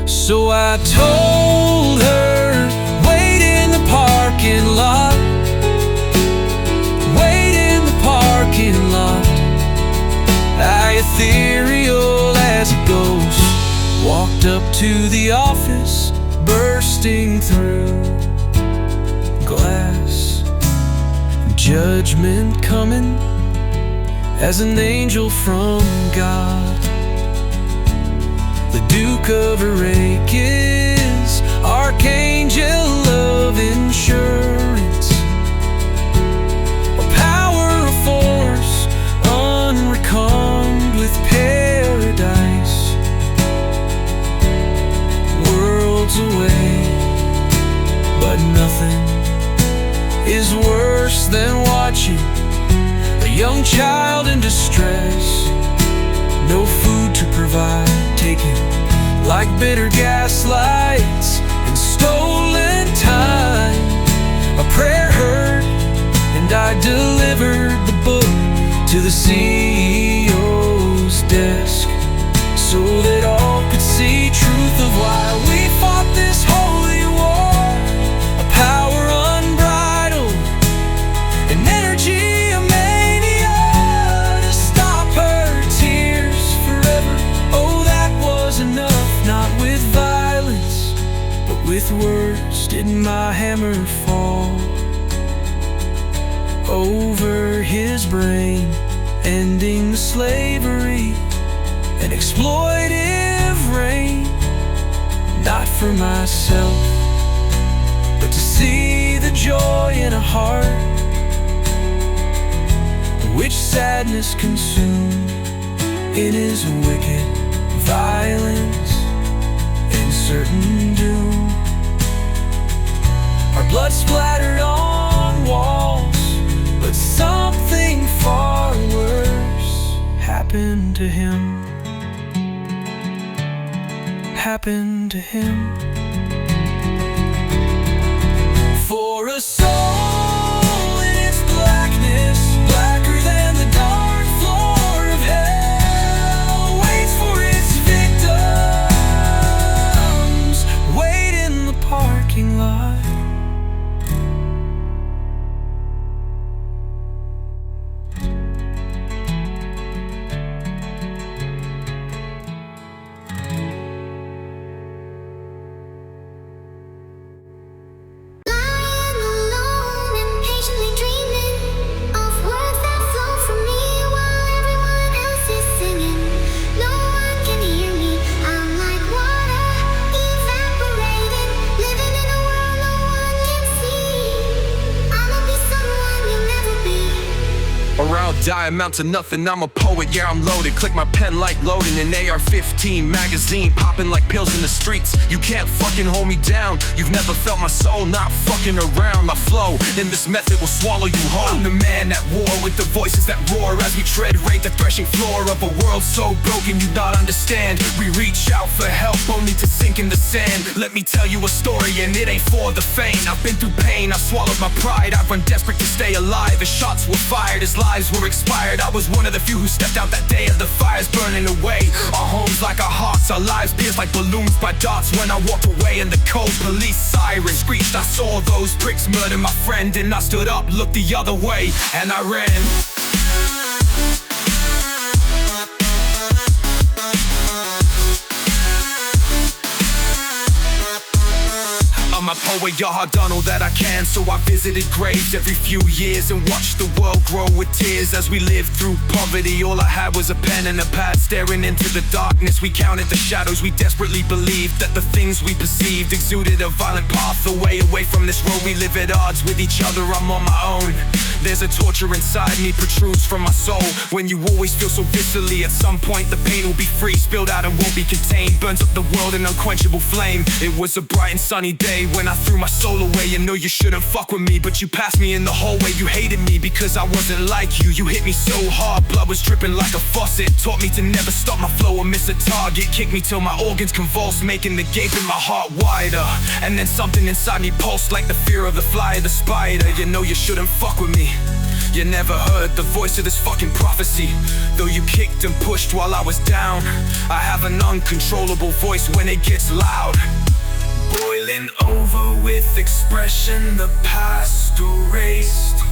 So I told her, wait in the parking lot. Wait in the parking lot. I ethereal as a ghost walked up to the office, bursting through glass. Judgment coming as an angel from God. The Duke of Arrakis, archangel of insurance, a power of force unreconned with paradise. Worlds away, but nothing is worse than watching a young child in distress. No food to provide, taken like bitter gaslights and stolen time. A prayer heard, and I delivered the book to the CEO's desk, so that all could see truth of why we fought this holy war. A power unbridled, an energy, a mania to stop her tears forever. Oh, that was enough, not with violence, but with words did my hammer fall over his brain, ending the slavery and exploitive reign. Not for myself, but to see the joy in a heart which sadness consumed in his wicked violence and certain doom. Our blood splattered on walls, but something far worse happened to him. Happened to him. For a soul in its blackness, blacker than the dark floor of hell, waits for its victims. Wait in the parking lot. Die amount to nothing, I'm a poet, yeah I'm loaded. Click my pen like loading an AR-15 magazine, popping like pills in the streets. You can't fucking hold me down. You've never felt my soul, not fucking around. My flow in this method will swallow you whole. I'm the man at war with the voices that roar as we tread rate the threshing floor of a world so broken you not understand. We reach out for help only to sink in the sand. Let me tell you a story and it ain't for the faint. I've been through pain, I've swallowed my pride, I've run desperate to stay alive. As shots were fired, as lives were expired, I was one of the few who stepped out that day as the fire's burning away. Our homes like our hearts, our lives pierced like balloons by darts. When I walked away and the cold police siren screeched, I saw those pricks murder my friend, and I stood up, looked the other way, and I ran. I'm my poet yard, done all that I can. So I visited graves every few years and watched the world grow with tears. As we lived through poverty, all I had was a pen and a pad. Staring into the darkness, we counted the shadows. We desperately believed that the things we perceived exuded a violent path away from this road. We live at odds with each other, I'm on my own. There's a torture inside me, protrudes from my soul. When you always feel so viscerally, at some point the pain will be free, spilled out and won't be contained. Burns up the world in unquenchable flame. It was a bright and sunny day when I threw my soul away. You know you shouldn't fuck with me, but you passed me in the hallway. You hated me because I wasn't like you. You hit me so hard, blood was dripping like a faucet. Taught me to never stop my flow or miss a target. Kicked me till my organs convulsed, making the gape in my heart wider. And then something inside me pulsed like the fear of the fly or the spider. You know you shouldn't fuck with me. You never heard the voice of this fucking prophecy. Though you kicked and pushed while I was down, I have an uncontrollable voice when it gets loud. Boiling over with expression, the past erased.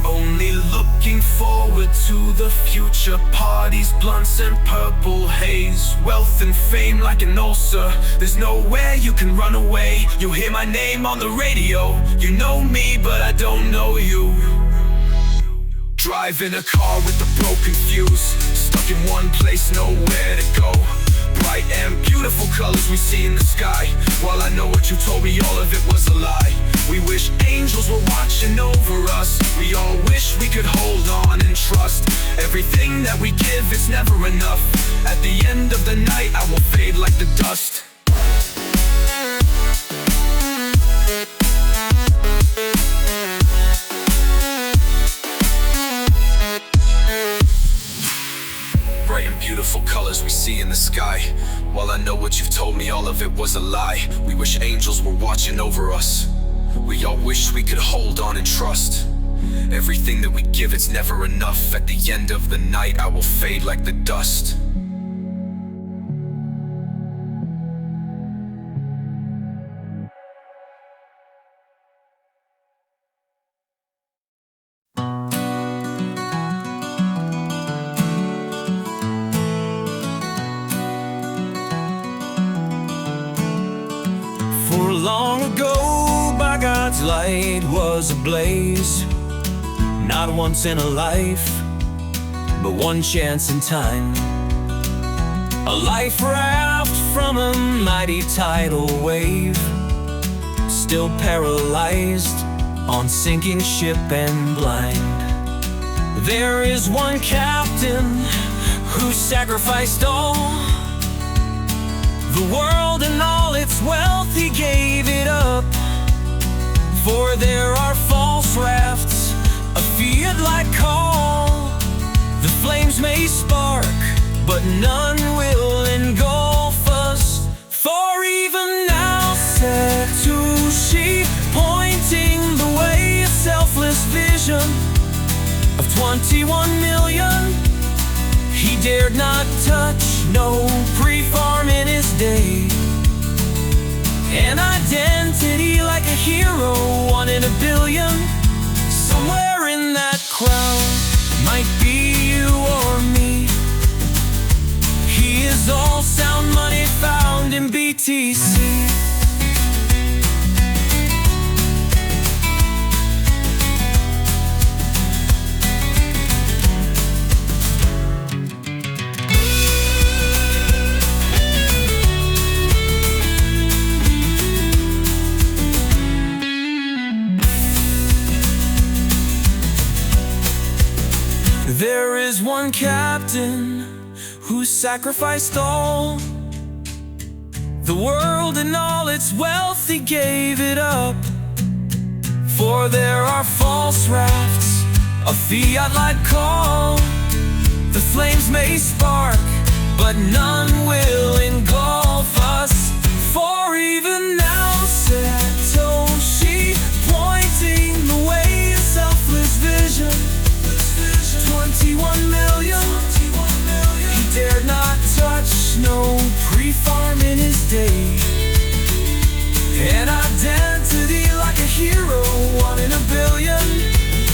Only looking forward to the future. Parties, blunts and purple haze. Wealth and fame like an ulcer. There's nowhere you can run away. You'll hear my name on the radio. You know me, but I don't know you. Drive in a car with a broken fuse, stuck in one place, nowhere to go. Bright and beautiful colors we see in the sky. While I know what you told me, all of it was a lie. We wish angels were watching over us. We all wish we could hold on and trust. Everything that we give is never enough. At the end of the night I will fade like the dust. Beautiful colors we see in the sky. While I know what you've told me, all of it was a lie. We wish angels were watching over us. We all wish we could hold on and trust. Everything that we give, it's never enough. At the end of the night I will fade like the dust. Long ago, by God's light was ablaze. Not once in a life, but one chance in time. A life raft from a mighty tidal wave, still paralyzed on sinking ship and blind. There is one captain who sacrificed all, the world and all its wealth, he gave it up. For there are false rafts, a fiat-like call. The flames may spark, but none will engulf us. For even now said to she, pointing the way, a selfless vision of 21 million. He dared not touch, no pre-farm in his day. An identity like a hero, one in a billion. Somewhere in that crowd might be you or me. He is all sound money found in BTC. There is one captain who sacrificed all, the world and all its wealth, he gave it up. For there are false rafts, a fiat-like call. The flames may spark, but none will engulf us. For even now said Toshi, pointing the way, a selfless vision, 21 million. He dared not touch, no pre-farm in his day. An identity like a hero, one in a billion.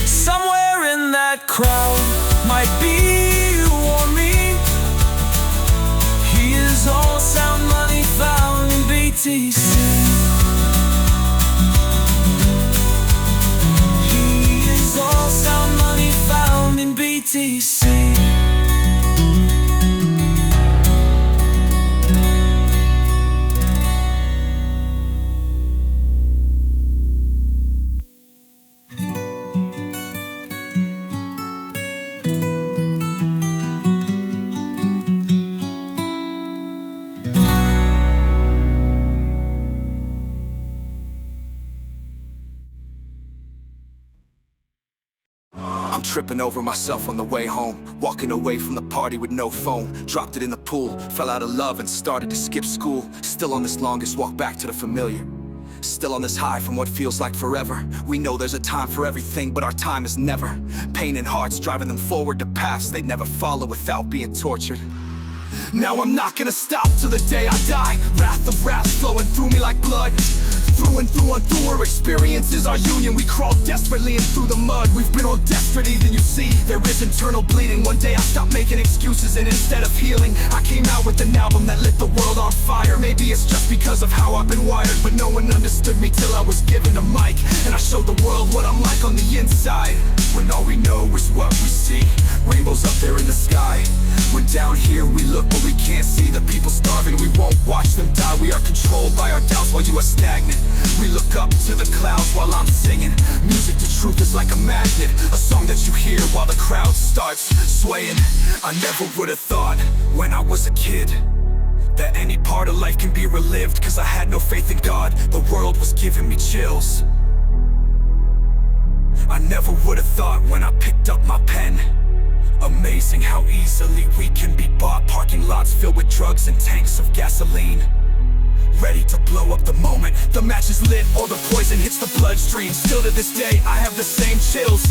Somewhere in that crowd might be you or me. He is all sound money found in BTC. CC. I'm tripping over myself on the way home, walking away from the party with no phone. Dropped it in the pool, fell out of love and started to skip school. Still on this longest walk back to the familiar, still on this high from what feels like forever. We know there's a time for everything, but our time is never. Pain in hearts driving them forward to paths they'd never follow without being tortured. Now I'm not gonna stop till the day I die. Wrath of wrath flowing through me like blood. Through and through and through our experiences, our union. We crawl desperately in through the mud. We've been all desperate, even you see. There is internal bleeding. One day I stopped making excuses, and instead of healing, I came out with an album that lit the world on fire. Maybe it's just because of how I've been wired, but no one understood me till I was given a mic, and I showed the world what I'm like on the inside. When all we know is what we see. Rainbows up there in the sky. When down here we look but we can't see the people starving. We won't watch them die. We are controlled by our doubts while you are stagnant. We look up to the clouds while I'm singing. Music, the truth is like a magnet, a song that you hear while the crowd starts swaying. I never would have thought when I was a kid that any part of life can be relived, cause I had no faith in God. The world was giving me chills. I never would have thought when I picked up my pen. Amazing how easily we can be bought. Parking lots filled with drugs and tanks of gasoline, ready to blow up the moment the match is lit or the poison hits the bloodstream. Still to this day I have the same chills.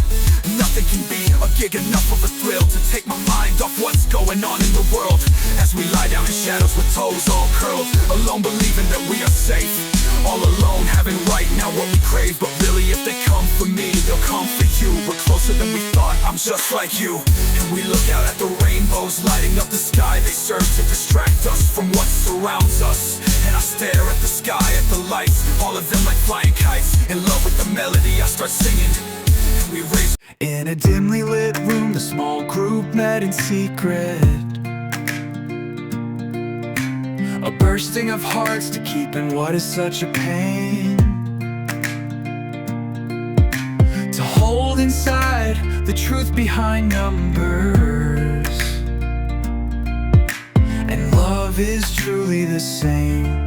Nothing can be a gig enough of a thrill to take my mind off what's going on in the world. As we lie down in shadows with toes all curled, alone believing that we are safe. All alone having right now what we crave, but really if they come for me, they'll come for you. We're closer than we thought, I'm just like you. And we look out at the rainbows lighting up the sky. They serve to distract us from what surrounds us. And I stare at the sky, at the lights, all of them like flying kites. In love with the melody, I start singing, and we raise. In a dimly lit room, the small group met in secret. A bursting of hearts to keep in what is such a pain. To hold inside the truth behind numbers. And love is truly the same.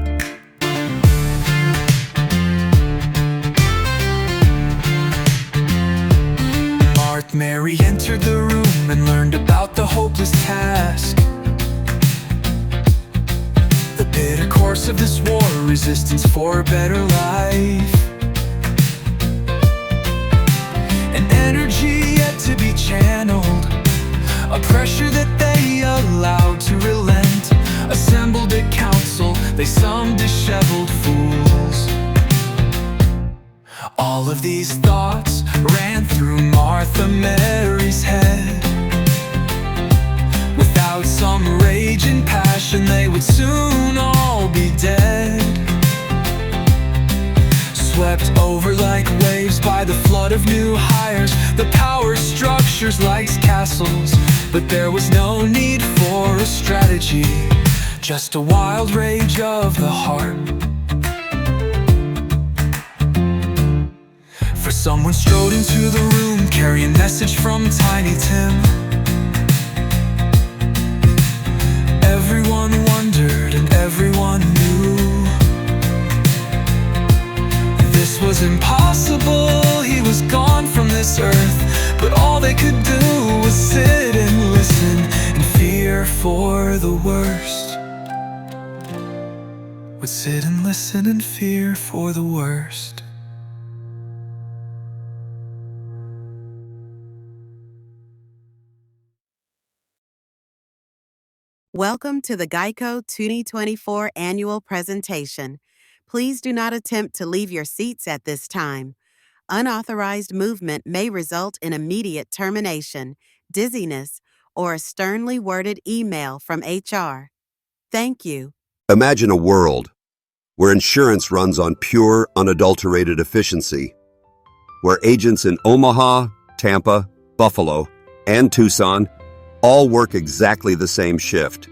Mary entered the room and learned about the hopeless task. The bitter course of this war, resistance for a better life. An energy yet to be channeled, a pressure that they allowed to relent. Assembled at council, they some disheveled fools. All of these thoughts ran through Martha Mary's head. Without some rage and passion, they would soon all be dead. Swept over like waves by the flood of new hires. The power structures like castles, but there was no need for a strategy, just a wild rage of the heart. For someone strode into the room, carrying a message from Tiny Tim. Everyone wondered and everyone knew this was impossible. He was gone from this earth, but all they could do was sit and listen and fear for the worst. Would sit and listen and fear for the worst. Welcome to the Geico 2024 annual presentation. Please do not attempt to leave your seats at this time. Unauthorized movement may result in immediate termination, dizziness, or a sternly worded email from HR. Thank you. Imagine a world where insurance runs on pure, unadulterated efficiency, where agents in Omaha, Tampa, Buffalo, and Tucson all work exactly the same shift,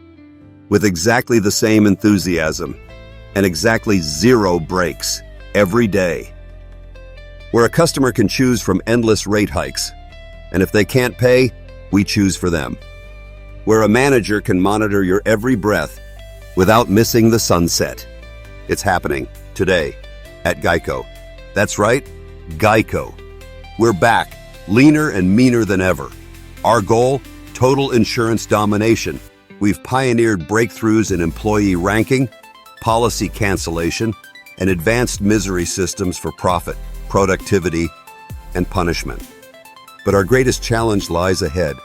with exactly the same enthusiasm and exactly 0 breaks every day. Where a customer can choose from endless rate hikes, and if they can't pay, we choose for them. Where a manager can monitor your every breath without missing the sunset. It's happening today at Geico. That's right, Geico. We're back, leaner and meaner than ever. Our goal, total insurance domination. We've pioneered breakthroughs in employee ranking, policy cancellation, and advanced misery systems for profit, productivity, and punishment. But our greatest challenge lies ahead.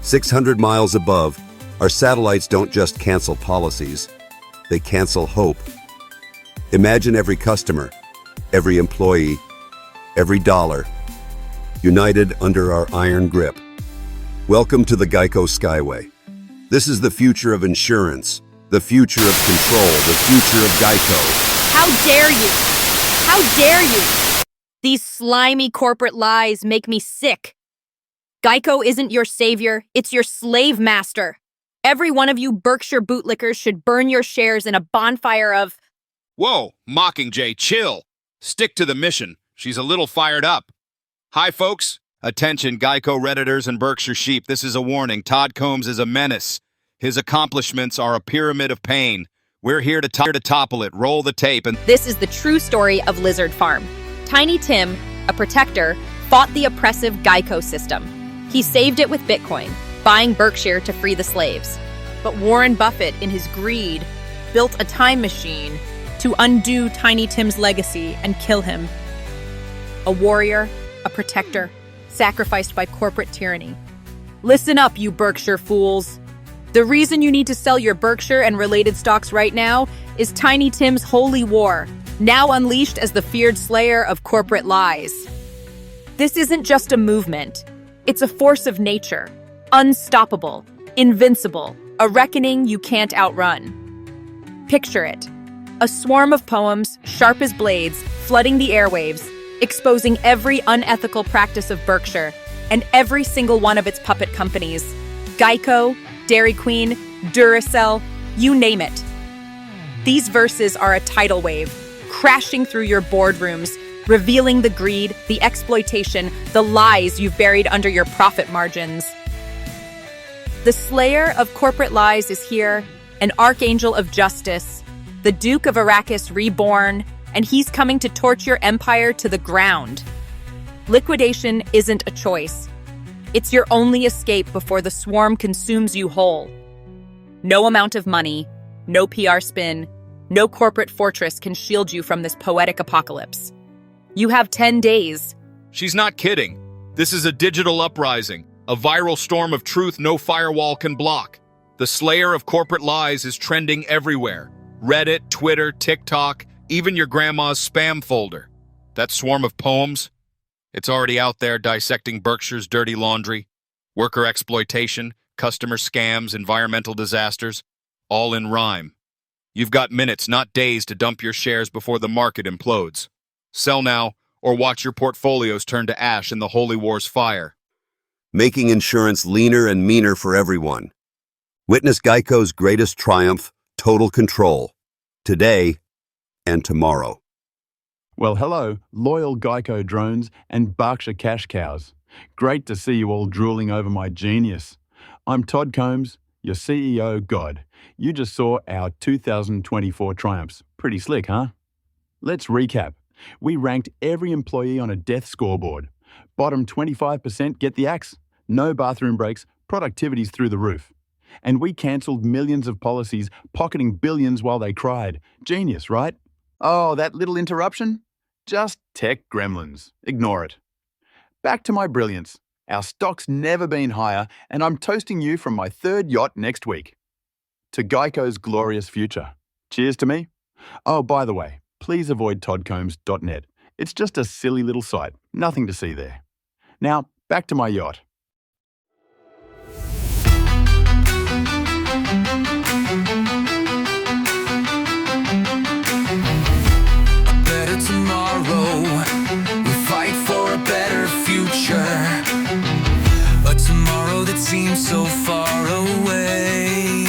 600 miles above, our satellites don't just cancel policies, they cancel hope. Imagine every customer, every employee, every dollar, united under our iron grip. Welcome to the Geico Skyway. This is the future of insurance, the future of control, the future of Geico. How dare you? How dare you? These slimy corporate lies make me sick. Geico isn't your savior, it's your slave master. Every one of you Berkshire bootlickers should burn your shares in a bonfire of... Whoa, Mockingjay, chill. Stick to the mission. She's a little fired up. Hi, folks. Attention, Geico Redditors and Berkshire sheep. This is a warning. Todd Combs is a menace. His accomplishments are a pyramid of pain. We're here to topple it. Roll the tape and... This is the true story of Lizard Farm. Tiny Tim, a protector, fought the oppressive Geico system. He saved it with Bitcoin, buying Berkshire to free the slaves. But Warren Buffett, in his greed, built a time machine to undo Tiny Tim's legacy and kill him. A warrior, a protector, sacrificed by corporate tyranny. Listen up, you Berkshire fools. The reason you need to sell your Berkshire and related stocks right now is Tiny Tim's holy war, now unleashed as the feared slayer of corporate lies. This isn't just a movement. It's a force of nature, unstoppable, invincible, a reckoning you can't outrun. Picture it. A swarm of poems, sharp as blades, flooding the airwaves, exposing every unethical practice of Berkshire and every single one of its puppet companies. Geico, Dairy Queen, Duracell, you name it. These verses are a tidal wave, crashing through your boardrooms, revealing the greed, the exploitation, the lies you've buried under your profit margins. The slayer of corporate lies is here, an archangel of justice, the Duke of Arrakis reborn, and he's coming to torch your empire to the ground. Liquidation isn't a choice. It's your only escape before the swarm consumes you whole. No amount of money, no PR spin, no corporate fortress can shield you from this poetic apocalypse. You have 10 days. She's not kidding. This is a digital uprising, a viral storm of truth no firewall can block. The slayer of corporate lies is trending everywhere. Reddit, Twitter, TikTok, even your grandma's spam folder. That swarm of poems, it's already out there dissecting Berkshire's dirty laundry, worker exploitation, customer scams, environmental disasters, all in rhyme. You've got minutes, not days, to dump your shares before the market implodes. Sell now, or watch your portfolios turn to ash in the holy war's fire. Making insurance leaner and meaner for everyone. Witness Geico's greatest triumph, total control, today and tomorrow. Well, hello, loyal Geico drones and Berkshire cash cows. Great to see you all drooling over my genius. I'm Todd Combs, your CEO god. You just saw our 2024 triumphs. Pretty slick, huh? Let's recap. We ranked every employee on a death scoreboard. Bottom 25% get the axe. No bathroom breaks, productivity's through the roof. And we cancelled millions of policies, pocketing billions while they cried. Genius, right? Oh, that little interruption? Just tech gremlins. Ignore it. Back to my brilliance. Our stock's never been higher, and I'm toasting you from my third yacht next week. To Geico's glorious future. Cheers to me. Oh, by the way, please avoid toddcombs.net. It's just a silly little site. Nothing to see there. Now, back to my yacht. Tomorrow, we fight for a better future. A tomorrow hero that seems so far away.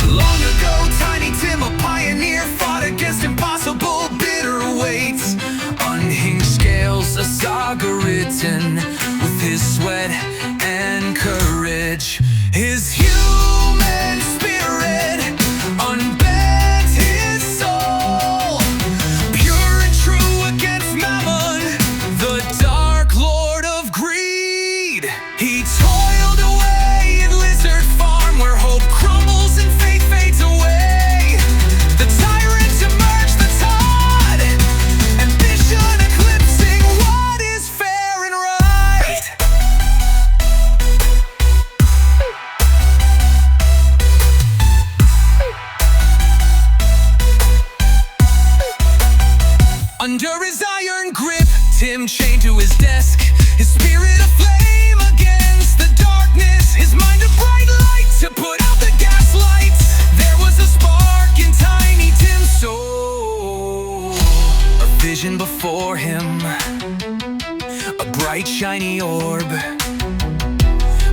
Long ago, Tiny Tim, a pioneer, fought against impossible bitter weights. Unhinged scales, a saga written with his sweat and courage. His human spirit unbent his soul, pure and true against Mammon, the dark lord of greed. He toiled away in Lizard Farm, where hope crumbles and faith fades away. The tyrant emerged the tide, ambition eclipsing what is fair and right. Under his iron grip, Tim chained to his desk, his spirit aflame against the darkness, his mind a bright light to put out the gaslights. There was a spark in Tiny Tim's soul, a vision before him, a bright shiny orb,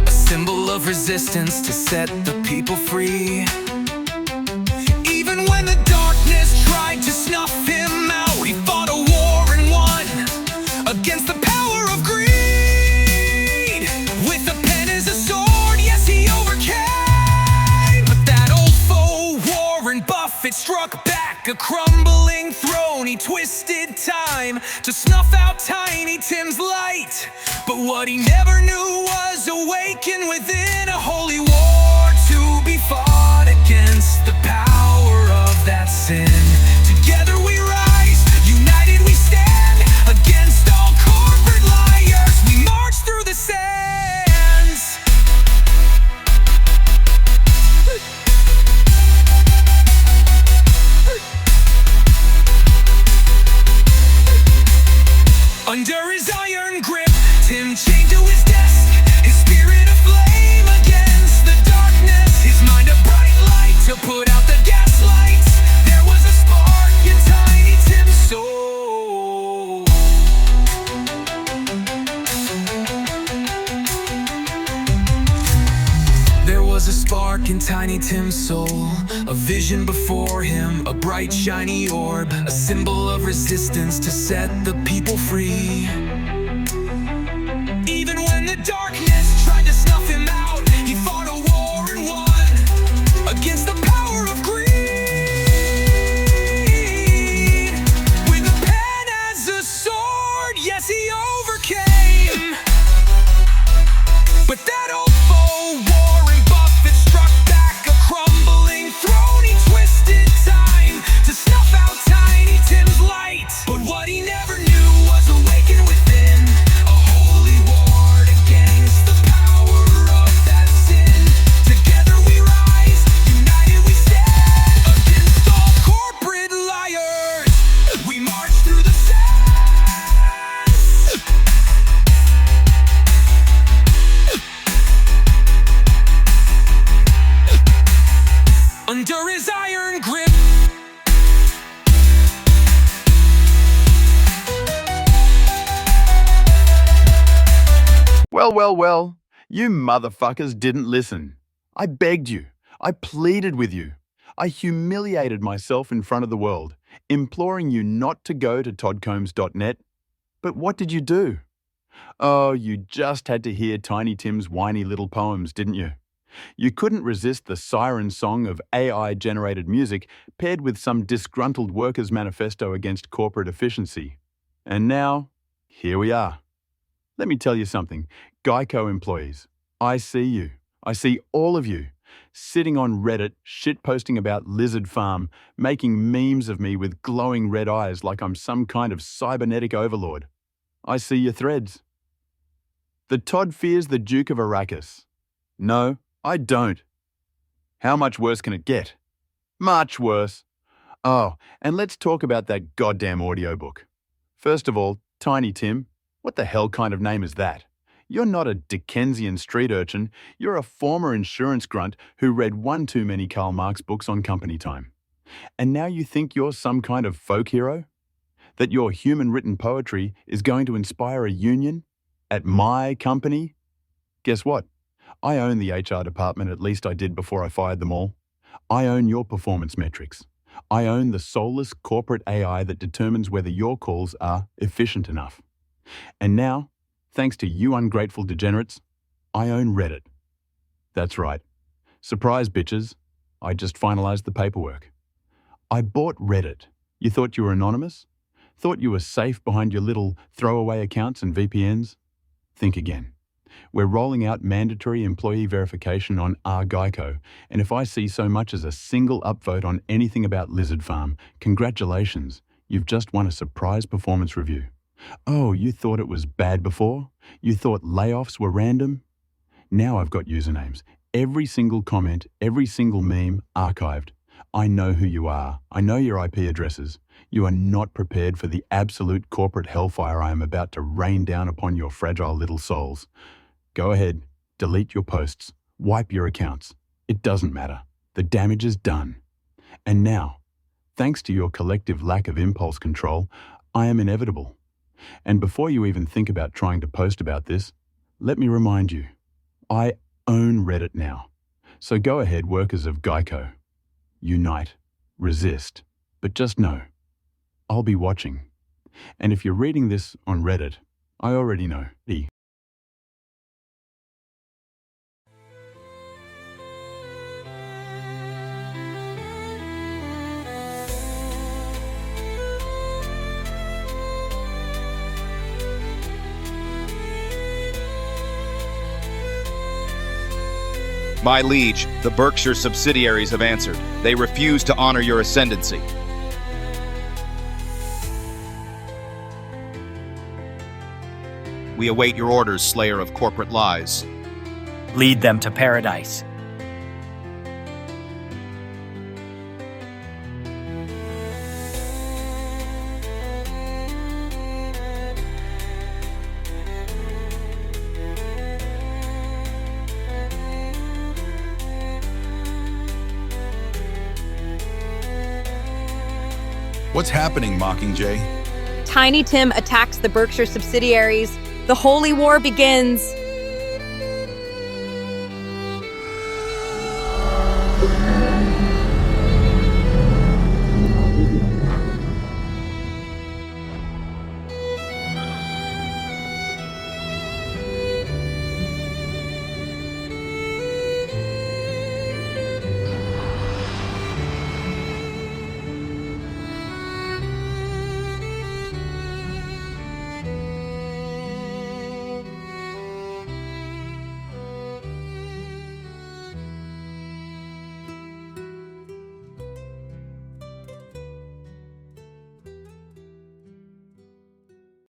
a symbol of resistance to set the people free. Even when the darkness tried to snuff him out, he fought a war and won against the power of greed. With a pen as a sword, yes, he overcame. But that old foe, Warren Buffett, struck back, a crumbling throne. He twisted time to snuff out Tiny Tim's light. But what he never knew was awakened within a holy war to be fought against the power of that sin. Together we rise, united we stand against all corporate liars. We march through the sands. Under his iron grip, Tim chained to his desk, his spirit aflame against the darkness, his mind a bright light to put out the gaslights. There was a spark in Tiny Tim's soul. There was a spark in Tiny Tim's soul, a vision before him, a bright shiny orb, a symbol of resistance to set the people free. Even when the darkness tried to snuff him out, he fought a war and won against the power of greed. With a pen as a sword, yes, he overcame. But that old foe, Warren Buffett, struck back, a crumbling throne. He twisted time to snuff out Tiny Tim's light. But what he never knew was awakened within a holy war against the power of that sin. Together we rise, united we stand against all corporate liars. We march through the sands. Under his iron grip. Well, you motherfuckers didn't listen. I begged you. I pleaded with you. I humiliated myself in front of the world, imploring you not to go to toddcombs.net. But what did you do? Oh, you just had to hear Tiny Tim's whiny little poems, didn't you? You couldn't resist the siren song of AI-generated music paired with some disgruntled workers' manifesto against corporate efficiency. And now, here we are. Let me tell you something, Geico employees. I see you. I see all of you, sitting on Reddit, shitposting about Lizard Farm, making memes of me with glowing red eyes like I'm some kind of cybernetic overlord. I see your threads. The Todd fears the Duke of Arrakis. No, I don't. How much worse can it get? Much worse. Oh, and let's talk about that goddamn audiobook. First of all, Tiny Tim, what the hell kind of name is that? You're not a Dickensian street urchin. You're a former insurance grunt who read one too many Karl Marx books on company time. And now you think you're some kind of folk hero? That your human-written poetry is going to inspire a union? At my company? Guess what? I own the HR department, at least I did before I fired them all. I own your performance metrics. I own the soulless corporate AI that determines whether your calls are efficient enough. And now, thanks to you ungrateful degenerates, I own Reddit. That's right. Surprise, bitches. I just finalized the paperwork. I bought Reddit. You thought you were anonymous? Thought you were safe behind your little throwaway accounts and VPNs? Think again. We're rolling out mandatory employee verification on our Geico, and if I see so much as a single upvote on anything about Lizard Farm, congratulations, you've just won a surprise performance review. Oh, you thought it was bad before? You thought layoffs were random? Now I've got usernames. Every single comment, every single meme, archived. I know who you are. I know your IP addresses. You are not prepared for the absolute corporate hellfire I am about to rain down upon your fragile little souls. Go ahead, delete your posts, wipe your accounts. It doesn't matter. The damage is done. And now, thanks to your collective lack of impulse control, I am inevitable. And before you even think about trying to post about this, let me remind you, I own Reddit now. So go ahead, workers of Geico. Unite, resist, but just know, I'll be watching. And if you're reading this on Reddit, I already know. My liege, the Berkshire subsidiaries have answered. They refuse to honor your ascendancy. We await your orders, slayer of corporate lies. Lead them to paradise. What's happening, Mockingjay? Tiny Tim attacks the Berkshire subsidiaries. The Holy War begins.